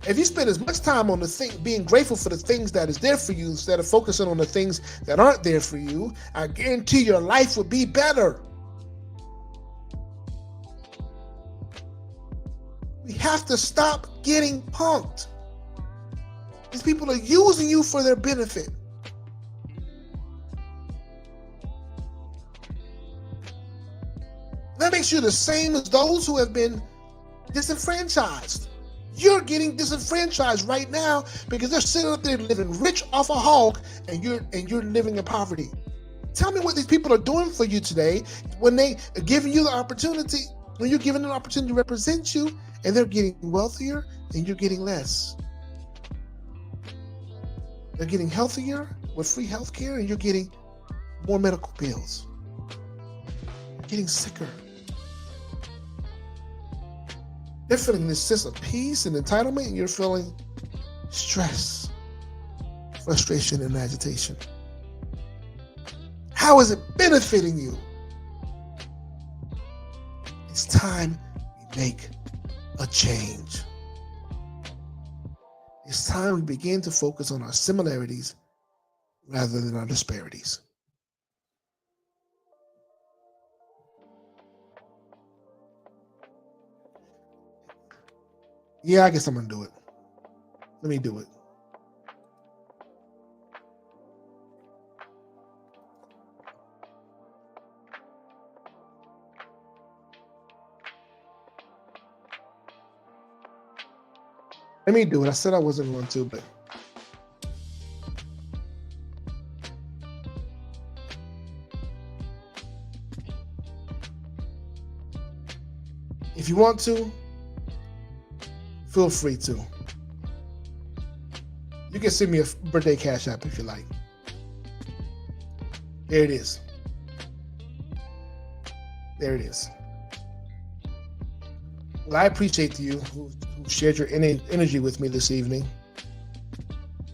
If you spend as much time on being grateful for the things that is there for you instead of focusing on the things that aren't there for you, I guarantee your life will be better. We have to stop getting punked. These people are using you for their benefit. That makes you the same as those who have been disenfranchised. You're getting disenfranchised right now because they're sitting up there living rich off a hog, and you're living in poverty. Tell me what these people are doing for you today when they are giving you the opportunity, when you're given an opportunity to represent you, and they're getting wealthier and you're getting less. They're getting healthier with free health care, and you're getting more medical bills. You're getting sicker. They're feeling this sense of peace and entitlement, and you're feeling stress, frustration, and agitation. How is it benefiting you? It's time we make a change. It's time we begin to focus on our similarities rather than our disparities. Yeah, I guess I'm going to do it. Let me do it. Let me do it. I said I wasn't going to, but if you want to, feel free to. You can send me a birthday cash app if you like. There it is. There it is. Well, I appreciate you who shared your energy with me this evening,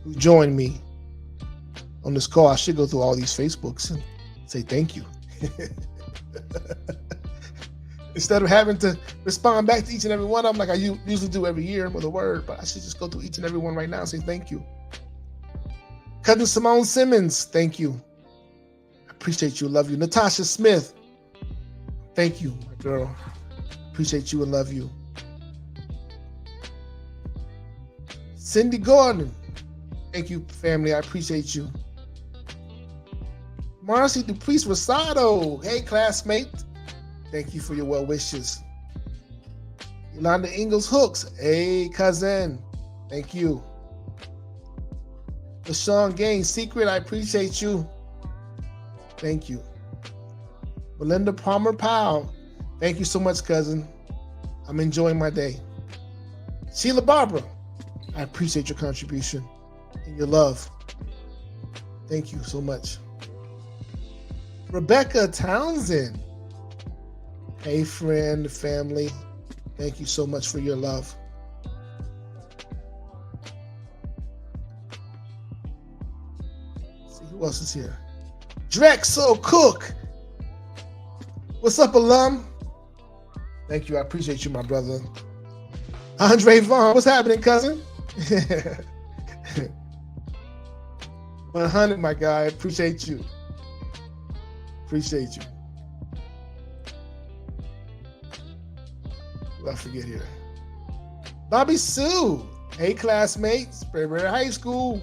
who joined me on this call. I should go through all these Facebooks and say thank you. Instead of having to respond back to each and every one of them like I usually do every year with a word, but I should just go through each and every one right now and say thank you. Cousin Simone Simmons, thank you. I appreciate you, love you. Natasha Smith, thank you, my girl. Appreciate you and love you. Cindy Gordon, thank you, family. I appreciate you. Marcy Dupriest Rosado, hey, classmate. Thank you for your well wishes. Yolanda Ingalls Hooks, hey, cousin. Thank you. LaShawn Gaines, Secret, I appreciate you. Thank you. Melinda Palmer Powell, thank you so much, cousin. I'm enjoying my day. Sheila Barbara, I appreciate your contribution and your love. Thank you so much. Rebecca Townsend, hey, friend, family. Thank you so much for your love. Let's see who else is here. Drexel Cook. What's up, alum? Thank you. I appreciate you, my brother. Andre Vaughn, what's happening, cousin? 100, my guy. Appreciate you. Appreciate you. What did I forget here? Bobby Sue. Hey, classmates. Spraberry High School.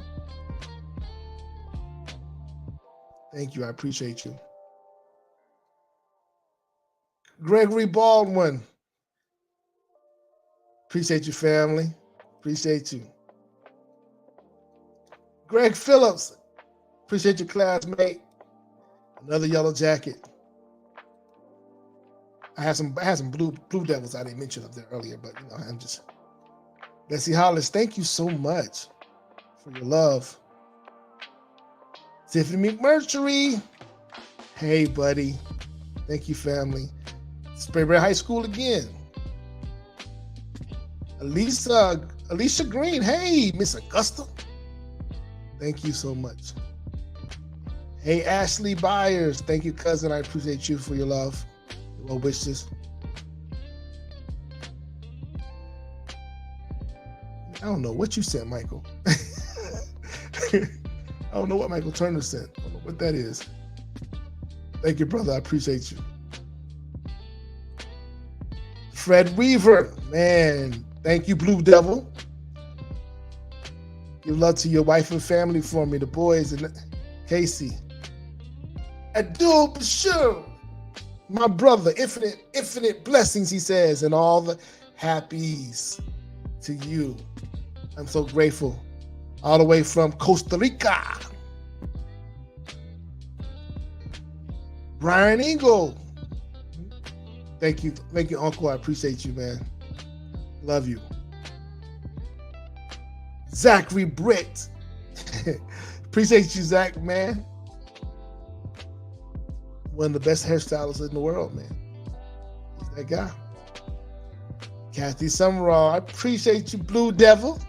Thank you. I appreciate you. Gregory Baldwin. Appreciate you, family. Appreciate you. Greg Phillips. Appreciate you, classmate. Another yellow jacket. I had some blue devils I didn't mention up there earlier, but you know, I'm just. Bessie Hollis, thank you so much for your love. Tiffany McMurtry. Hey, buddy. Thank you, family. Spraberry High School again. Alicia Green. Hey, Miss Augusta. Thank you so much. Hey, Ashley Byers. Thank you, cousin. I appreciate you for your love. Your well wishes. I don't know what you sent, Michael. I don't know what Michael Turner sent. I don't know what that is. Thank you, brother. I appreciate you. Fred Weaver. Man, thank you, Blue Devil. Give love to your wife and family for me, the boys and Casey. Abdul Bashir, my brother, infinite blessings, he says, and all the happies. to you. I'm so grateful. All the way from Costa Rica. Brian Engel. Thank you, Uncle. I appreciate you, man. Love you. Zachary Britt. Appreciate you, Zach, man. One of the best hairstylists in the world, man. He's that guy. Kathy Summerall, I appreciate you, Blue Devil.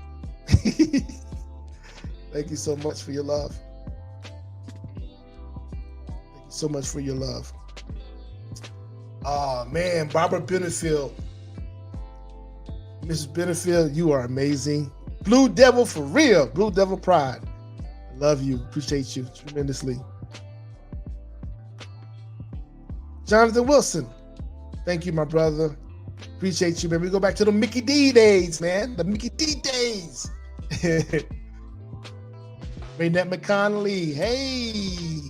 Thank you so much for your love. Thank you so much for your love. Oh, man, Barbara Benefield. Mrs. Benefield, you are amazing. Blue Devil for real. Blue Devil Pride. I love you. Appreciate you tremendously. Jonathan Wilson. Thank you, my brother. Appreciate you, man. We go back to the Mickey D days, man. The Mickey D days. Raynette McConnelly. Hey.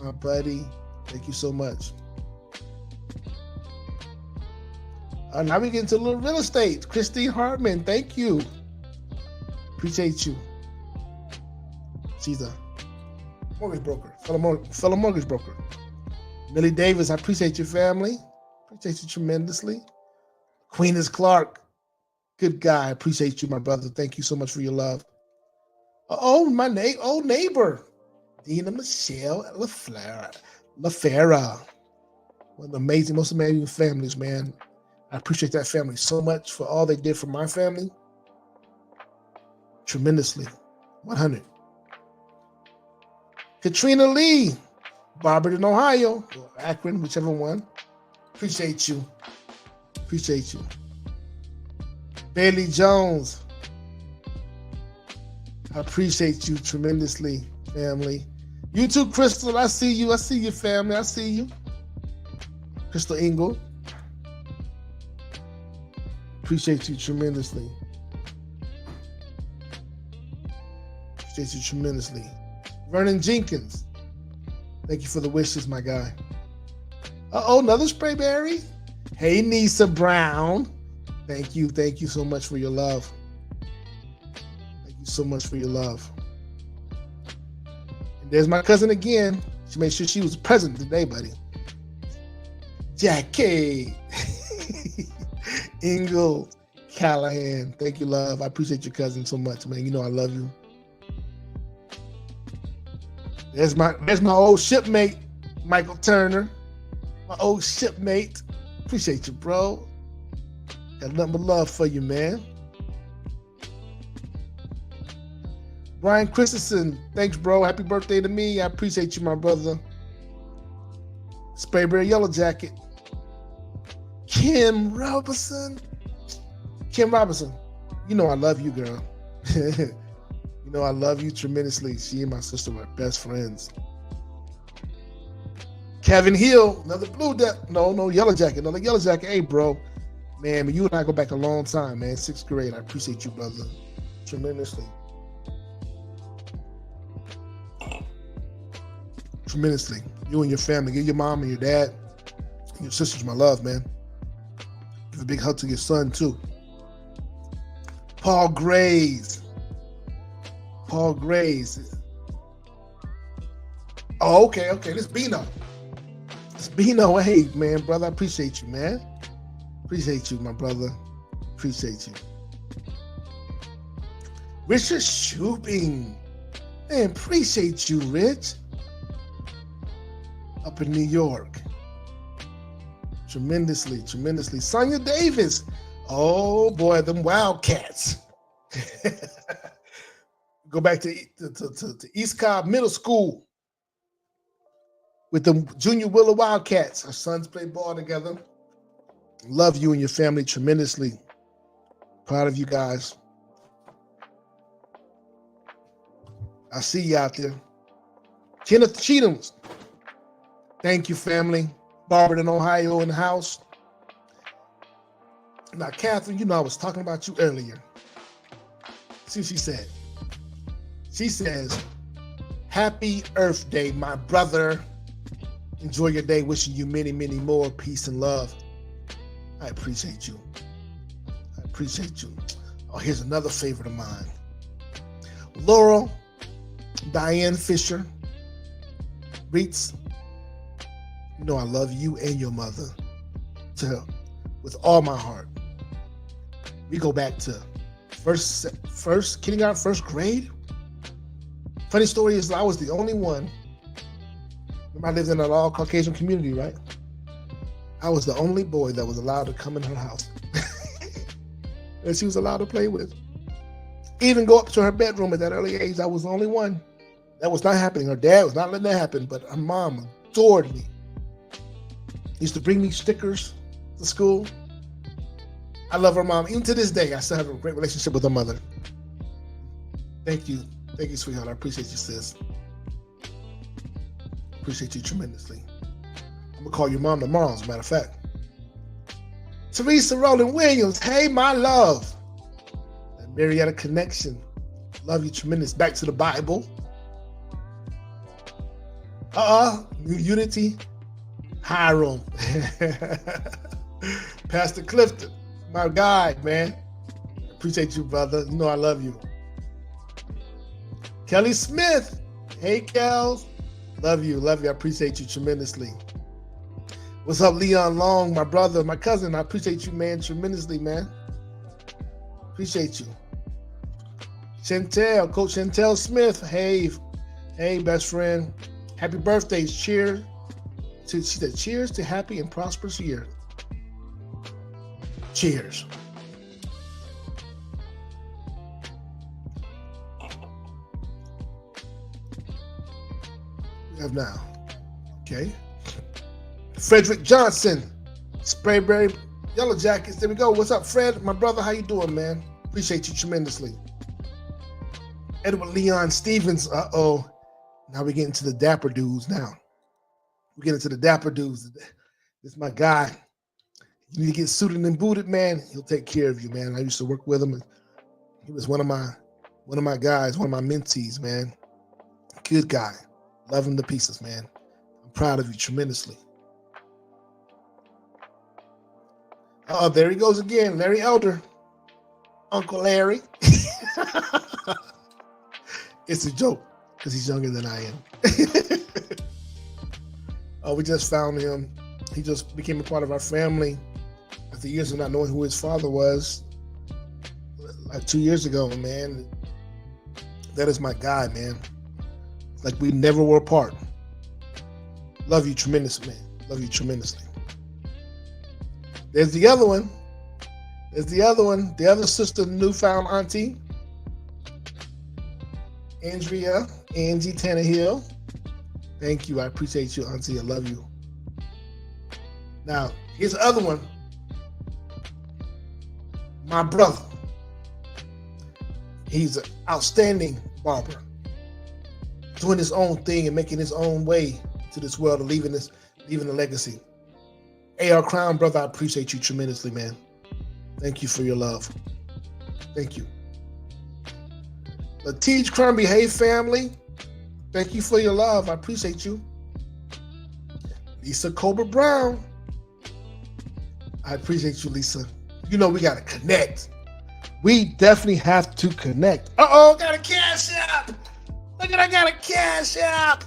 My buddy. Thank you so much. Now we get into a little real estate. Christine Hartman, thank you. Appreciate you. She's a mortgage broker, fellow mortgage broker. Millie Davis, I appreciate your family. Appreciate you tremendously. Queenis Clark, good guy. Appreciate you, my brother. Thank you so much for your love. Oh, my old neighbor, Dina Michelle LaFera. One of the most amazing families, man. I appreciate that family so much for all they did for my family. Tremendously. 100. Katrina Lee, Barberton, Ohio, or Akron, whichever one. Appreciate you. Appreciate you. Bailey Jones. I appreciate you tremendously, family. You too, Crystal. I see you. I see you, family. I see you. Crystal Engel. Appreciate you tremendously. Appreciate you tremendously. Vernon Jenkins. Thank you for the wishes, my guy. Uh-oh, another Sprayberry. Hey, Nisa Brown. Thank you. Thank you so much for your love. Thank you so much for your love. And there's my cousin again. She made sure she was present today, buddy. Jackie. Engel Callahan. Thank you, love. I appreciate your cousin so much, man. You know I love you. There's my old shipmate, Michael Turner. My old shipmate. Appreciate you, bro. Got nothing but love for you, man. Brian Christensen. Thanks, bro. Happy birthday to me. I appreciate you, my brother. Sprayberry Yellow Jacket. Kim Robinson. Kim Robinson. You know I love you, girl. You know I love you tremendously. She and my sister were best friends. Kevin Hill, another Yellow Jacket. Another Yellow Jacket. Hey, bro. Man, you and I go back a long time, man. 6th grade. I appreciate you, brother. Tremendously. Tremendously. You and your family. Give your mom and your dad and your sisters my love, man. Give a big hug to your son, too. Paul Grays. Paul Grays. Oh, okay. This Bino. It's Bino. Hey, man, brother. I appreciate you, man. Appreciate you, my brother. Appreciate you. Richard Shubing. Man, appreciate you, Rich. Up in New York. Tremendously. Sonia Davis. Oh, boy, them Wildcats. Go back to East Cobb Middle School with the Junior Willow Wildcats. Our sons play ball together. Love you and your family tremendously. Proud of you guys. I see you out there. Kenneth Cheatham's. Thank you, family. Barberton, Ohio in the house. Now, Catherine, you know I was talking about you earlier. See what she said. She says, Happy Earth Day, my brother. Enjoy your day. Wishing you many, many more peace and love. I appreciate you. appreciate you. Oh, here's another favorite of mine. Laurel, Diane Fisher, Reitz. You know I love you and your mother with all my heart. We go back to first kindergarten, first grade. Funny story is I was the only one. Remember, I lived in an all Caucasian community, right? I was the only boy that was allowed to come in her house. And she was allowed to play with. Even go up to her bedroom at that early age. I was the only one. That was not happening. Her dad was not letting that happen, but her mom adored me. Used to bring me stickers to school. I love her mom. Even to this day, I still have a great relationship with her mother. Thank you. Thank you, sweetheart. I appreciate you, sis. Appreciate you tremendously. I'm going to call your mom tomorrow, as a matter of fact. Teresa Rowland Williams. Hey, my love. And Marietta Connection. Love you tremendous. Back to the Bible. New Unity. Hiram. Pastor Clifton. My guy, man. Appreciate you, brother. You know I love you. Kelly Smith. Hey, Kels. Love you. Love you. I appreciate you tremendously. What's up, Leon Long, my brother, my cousin? I appreciate you, man, tremendously, man. Appreciate you. Chantel, Coach Chantel Smith. Hey, best friend. Happy birthday. Cheers. She said, cheers to happy and prosperous year. Cheers. We have now. Okay. Frederick Johnson, Sprayberry Yellow Jackets. There we go. What's up, Fred? My brother, how you doing, man? Appreciate you tremendously. Edward Leon Stevens. Uh-oh. Now we get into the dapper dudes now. We get into the dapper dudes. This is my guy. You need to get suited and booted, man. He'll take care of you, man. I used to work with him. He was one of my guys, one of my mentees, man. Good guy. Love him to pieces, man. I'm proud of you tremendously. There he goes again. Larry Elder. Uncle Larry. It's a joke because he's younger than I am. We just found him. He just became a part of our family after years of not knowing who his father was. Like 2 years ago, man. That is my guy, man. Like we never were apart. Love you tremendously, man. Love you tremendously. There's the other one. There's the other one. The other sister, newfound auntie. Angie Tannehill. Thank you. I appreciate you, auntie. I love you. Now, here's the other one. My brother. He's an outstanding barber. Doing his own thing and making his own way to this world and leaving a legacy. A.R. Crown, brother, I appreciate you tremendously, man. Thank you for your love. Thank you. Latige Crumby, hey family. Thank you for your love. I appreciate you. Lisa Cobra Brown. I appreciate you, Lisa. You know we gotta connect. We definitely have to connect. Uh-oh, got a cash app. Look at I got a cash app.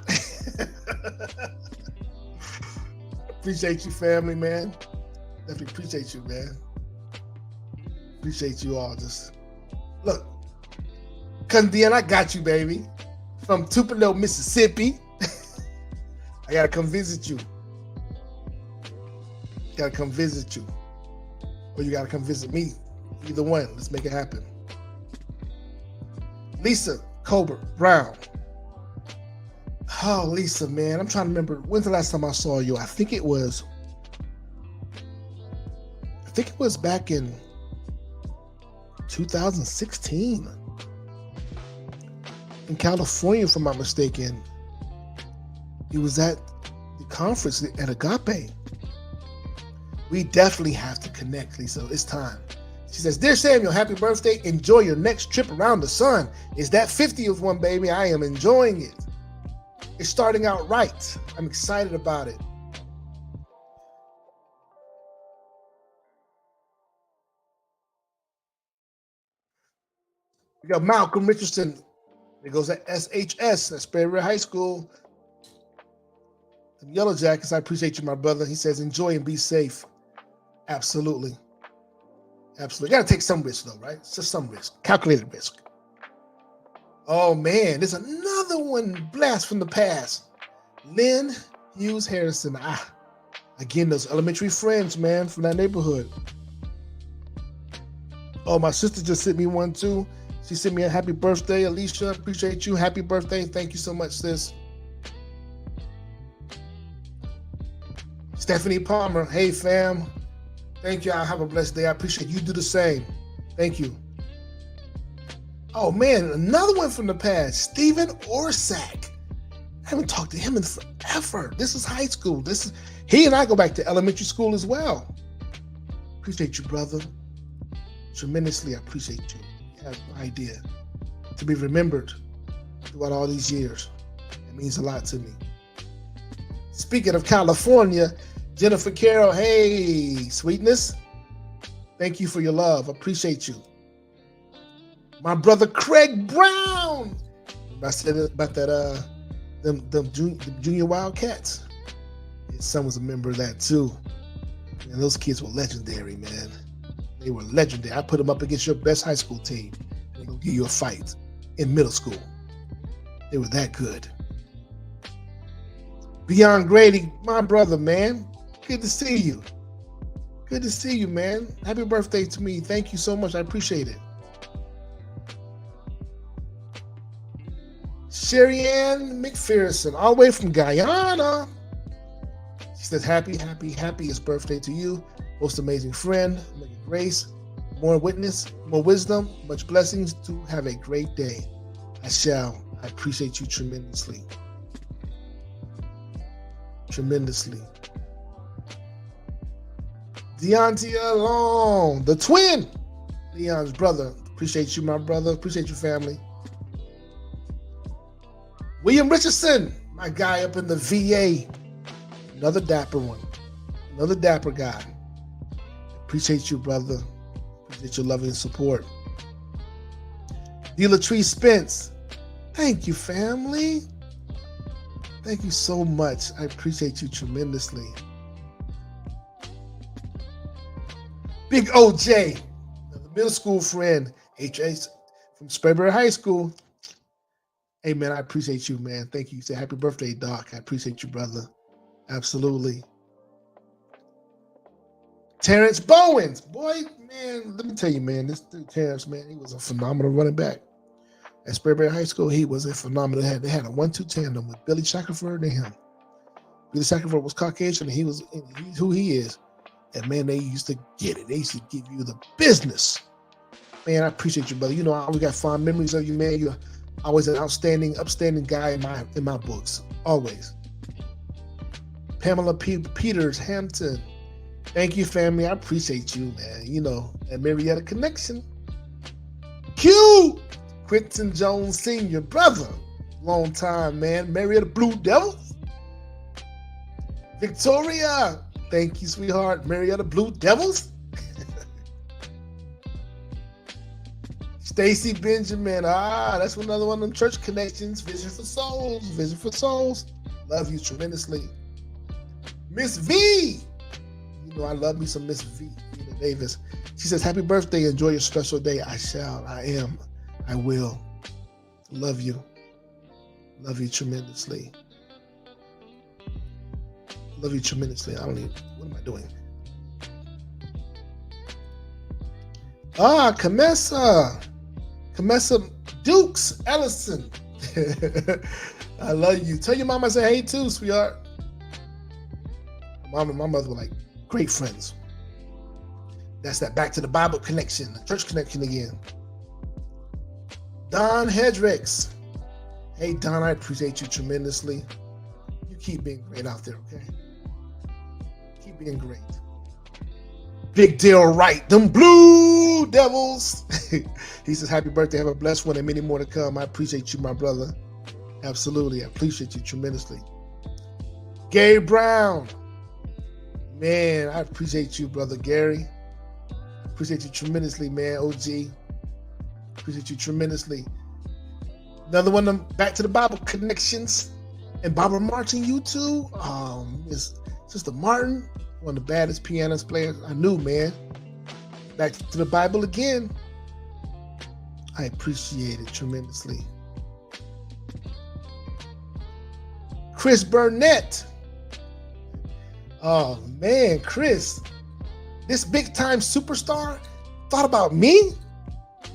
Appreciate you, family, man. Definitely appreciate you, man. Appreciate you all. Just look. Dion, I got you, baby. From Tupelo, Mississippi. I gotta come visit you. Gotta come visit you. Or you gotta come visit me. Either one. Let's make it happen. Lisa Cobra Brown. Oh, Lisa, man. I'm trying to remember. When's the last time I saw you? I think it was back in 2016. In California, if I'm not mistaken. He was at the conference at Agape. We definitely have to connect, Lisa. It's time. She says, Dear Samuel, happy birthday. Enjoy your next trip around the sun. It's that 50th one, baby. I am enjoying it. It's starting out right. I'm excited about it. We got Malcolm Richardson. It goes at SHS at Sperry High School. The Yellow Jackets, I appreciate you, my brother. He says, enjoy and be safe. Absolutely. Absolutely. Got to take some risk, though, right? It's just some risk. Calculated risk. Oh, man. There's another one. Blast from the past. Lynn Hughes Harrison. Again, those elementary friends, man, from that neighborhood. Oh, my sister just sent me one, too. She sent me a happy birthday. Alicia, appreciate you. Happy birthday. Thank you so much, sis. Stephanie Palmer. Hey, fam. Thank you. I have a blessed day. I appreciate you. Do the same. Thank you. Oh, man. Another one from the past. Stephen Orsak. I haven't talked to him in forever. This is high school. He and I go back to elementary school as well. Appreciate you, brother. Tremendously. I appreciate you. You have no idea. To be remembered throughout all these years. It means a lot to me. Speaking of California, Jennifer Carroll, hey, sweetness. Thank you for your love. Appreciate you. My brother Craig Brown. I said about that them junior Wildcats. His son was a member of that too. And those kids were legendary, man. They were legendary. I put them up against your best high school team. They're gonna give you a fight in middle school. They were that good. Beyond Grady, my brother, man. Good to see you. Good to see you, man. Happy birthday to me. Thank you so much. I appreciate it. Sherry Ann McPherson, all the way from Guyana. She says, happiest birthday to you. Most amazing friend. May grace, more witness, more wisdom, much blessings to have a great day. I shall. I appreciate you tremendously. Tremendously. Deontia Long, the twin, Leon's brother. Appreciate you, my brother. Appreciate you, family. William Richardson, my guy up in the VA. Another dapper one. Another dapper guy. Appreciate you, brother. Appreciate your love and support. Delatree Spence. Thank you, family. Thank you so much. I appreciate you tremendously. Big OJ, the middle school friend, HH from Sperry High School. Hey, man, I appreciate you, man. Thank you. Say happy birthday, Doc. I appreciate you, brother. Absolutely. Terrence Bowens. Boy, man, let me tell you, man, this dude, Terrence, man, he was a phenomenal running back. At Sperry High School, he was a phenomenal. They had a 1-2 tandem with Billy Shackelford and him. Billy Shackelford was Caucasian, and he's who he is. And, man, they used to get it. They used to give you the business. Man, I appreciate you, brother. You know, I always got fond memories of you, man. You're always an upstanding guy in my books. Always. Pamela Peters, Hampton. Thank you, family. I appreciate you, man. You know, that Marietta connection. Q! Quentin Jones Sr., brother. Long time, man. Marietta Blue Devils. Victoria. Thank you, sweetheart. Marietta Blue Devils. Stacy Benjamin. That's another one of them church connections. Vision for Souls. Vision for Souls. Love you tremendously. Miss V. You know I love me some Miss V. Vina Davis. She says, happy birthday. Enjoy your special day. I shall. I am. I will. Love you. Love you tremendously. Love you tremendously. What am I doing? Kamessa Dukes Ellison. I love you. Tell your mama I say hey too, sweetheart. Mom and my mother were like great friends. That's that back to the Bible connection, the church connection again. Don Hedricks. Hey, Don, I appreciate you tremendously. You keep being great out there, okay? Keep being great. Big Dale Wright, them Blue Devils. He says, happy birthday, have a blessed one and many more to come. I appreciate you, my brother. Absolutely, I appreciate you tremendously. Gary Brown. Man, I appreciate you, brother Gary. Appreciate you tremendously, man, OG. Appreciate you tremendously. Another one of them, Back to the Bible Connections. And Barbara Martin, you too. Miss Sister Martin, one of the baddest pianist players I knew, man. Back to the Bible again. I appreciate it tremendously. Chris Burnett. Oh man, Chris, this big time superstar thought about me?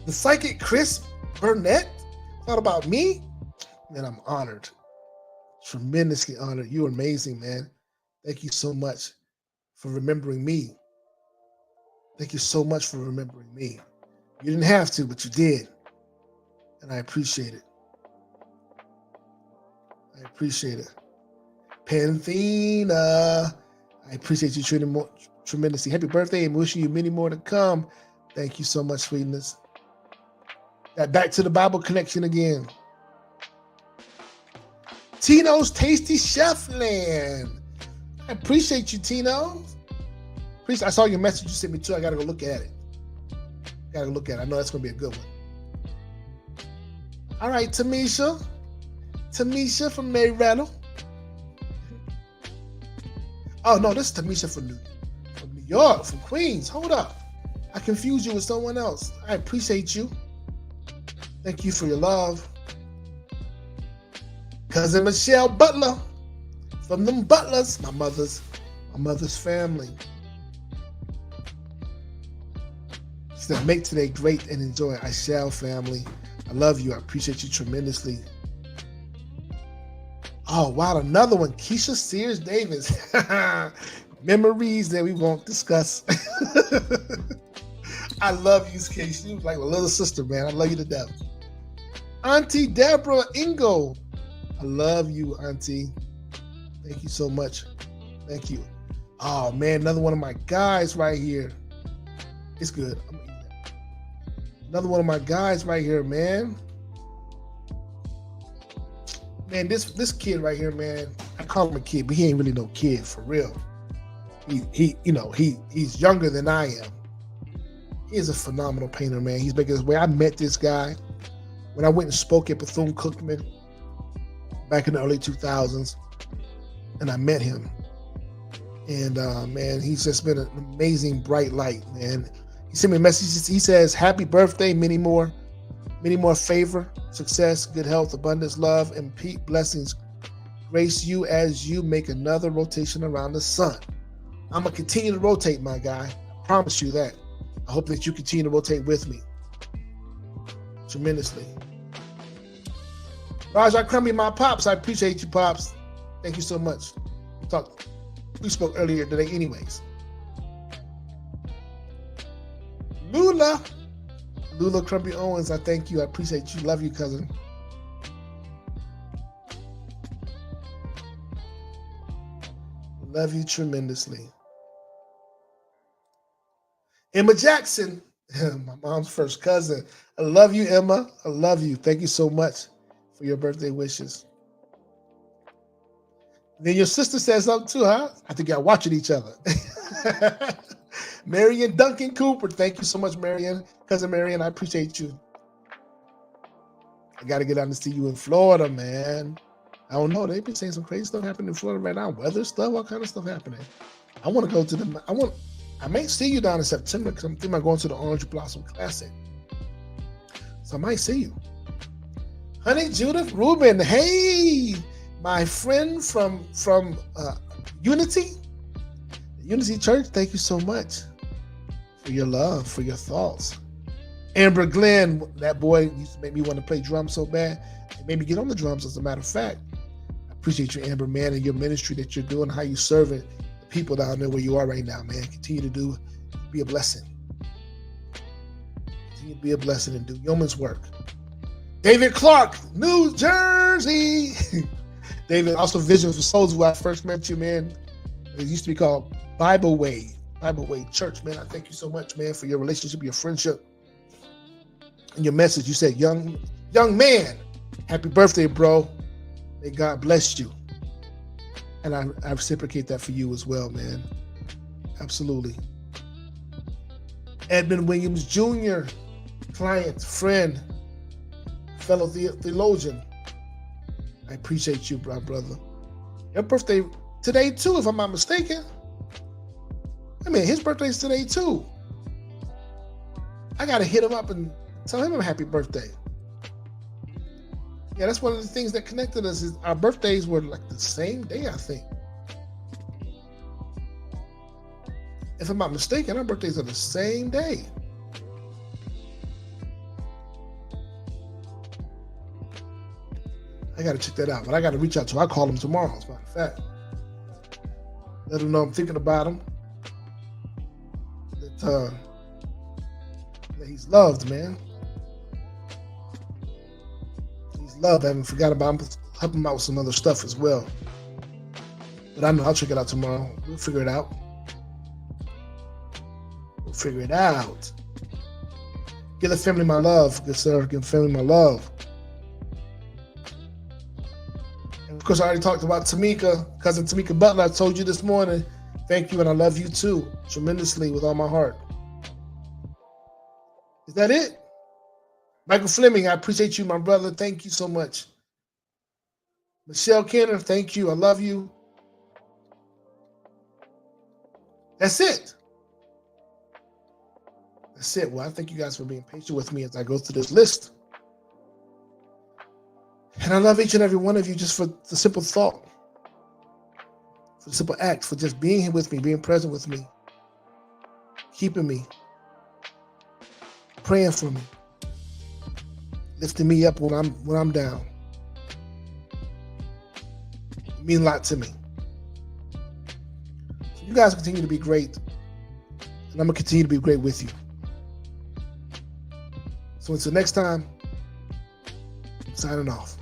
The psychic Chris Burnett thought about me? Man, I'm honored. Tremendously honored. You're amazing, man. Thank you so much for remembering me. Thank you so much for remembering me. You didn't have to, but you did. And I appreciate it. I appreciate it. Panthina, I appreciate you tremendously. Happy birthday and wishing you many more to come. Thank you so much, sweetness. That Back to the Bible connection again. Tino's Tasty Chef Land. I appreciate you, Tino. I saw your message you sent me too. I gotta go look at it. I know that's gonna be a good one. All right, Tamisha. Tamisha from Mary Rattle. Oh no, this is Tamisha from New York, from Queens. Hold up. I confused you with someone else. I appreciate you. Thank you for your love. Cousin Michelle Butler from them Butlers, my mother's family. She said, make today great and enjoy. I shall, family. I love you. I appreciate you tremendously. Oh, wow. Another one. Keisha Sears Davis. Memories that we won't discuss. I love you, Keisha. You like a little sister, man. I love you to death. Auntie Deborah Ingo. I love you, Auntie. Thank you so much. Thank you. Oh, man. Another one of my guys right here. It's good. I'm eating that. Another one of my guys right here, man. Man, this kid right here, man. I call him a kid, but he ain't really no kid for real. He's younger than I am. He is a phenomenal painter, man. He's making his way. I met this guy when I went and spoke at Bethune-Cookman back in the early 2000s, and I met him. And man, he's just been an amazing bright light, man. He sent me a message. He says, happy birthday, many more favor, success, good health, abundance, love, and peace, blessings grace you as you make another rotation around the sun. I'm going to continue to rotate, my guy. I promise you that. I hope that you continue to rotate with me tremendously. Rajah Crumby, my pops, I appreciate you, pops. Thank you so much. We spoke earlier today anyways. Lula Crumby Owens, I thank you. I appreciate you. Love you, cousin. Love you tremendously. Emma Jackson, my mom's first cousin. I love you, Emma. I love you. Thank you so much for your birthday wishes. Then your sister says something too, huh? I think y'all watching each other. Marion Duncan Cooper. Thank you so much, Marion. Cousin Marion, I appreciate you. I got to get out and see you in Florida, man. I don't know. They've been saying some crazy stuff happening in Florida right now. Weather stuff, all kind of stuff happening. I want to go to I may see you down in September because I'm thinking about going to the Orange Blossom Classic. So I might see you. Honey Judith Rubin. Hey, my friend from Unity Church. Thank you so much for your love, for your thoughts. Amber Glenn, that boy used to make me want to play drums so bad. It made me get on the drums, as a matter of fact. I appreciate you, Amber, man, and your ministry that you're doing, how you serving the people down there where you are right now, man. Continue to be a blessing. Continue to be a blessing and do yeoman's work. David Clark, New Jersey. David, also Vision for Souls, where I first met you, man. It used to be called Bible Way Church, man. I thank you so much, man, for your relationship, your friendship, and your message. You said, young man, happy birthday, bro. May God bless you. And I reciprocate that for you as well, man. Absolutely. Edmund Williams Jr., client, friend, fellow theologian. I appreciate you, brother. Your birthday today too, if I'm not mistaken. I mean, his birthday's today too. I gotta hit him up and tell him a happy birthday. Yeah, that's one of the things that connected us is our birthdays were like the same day, I think. If I'm not mistaken, our birthdays are the same day. I gotta check that out, but I gotta reach out to him. I'll call him tomorrow, as a matter of fact. Let him know I'm thinking about him. That he's loved, man. He's loved. I haven't forgot about him. Help him out with some other stuff as well. But I know I'll check it out tomorrow. We'll figure it out. We'll figure it out. Give the family my love. Good sir. Give the family my love. And of course, I already talked about Tamika, cousin Tamika Butler. I told you this morning. Thank you, and I love you too, tremendously with all my heart. Is that it? Michael Fleming, I appreciate you, my brother. Thank you so much. Michelle Kenner, thank you. I love you. That's it. That's it. Well, I thank you guys for being patient with me as I go through this list. And I love each and every one of you just for the simple thought, for the simple act, for just being here with me, being present with me, keeping me, praying for me, lifting me up when I'm down. It means a lot to me. So you guys continue to be great, and I'm gonna continue to be great with you. So until next time, I'm signing off.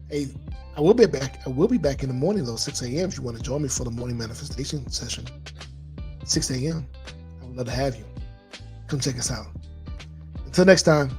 Hey, I will be back. I will be back in the morning though, 6 a.m. if you want to join me for the morning manifestation session. 6 a.m. I would love to have you. Come check us out. Until next time.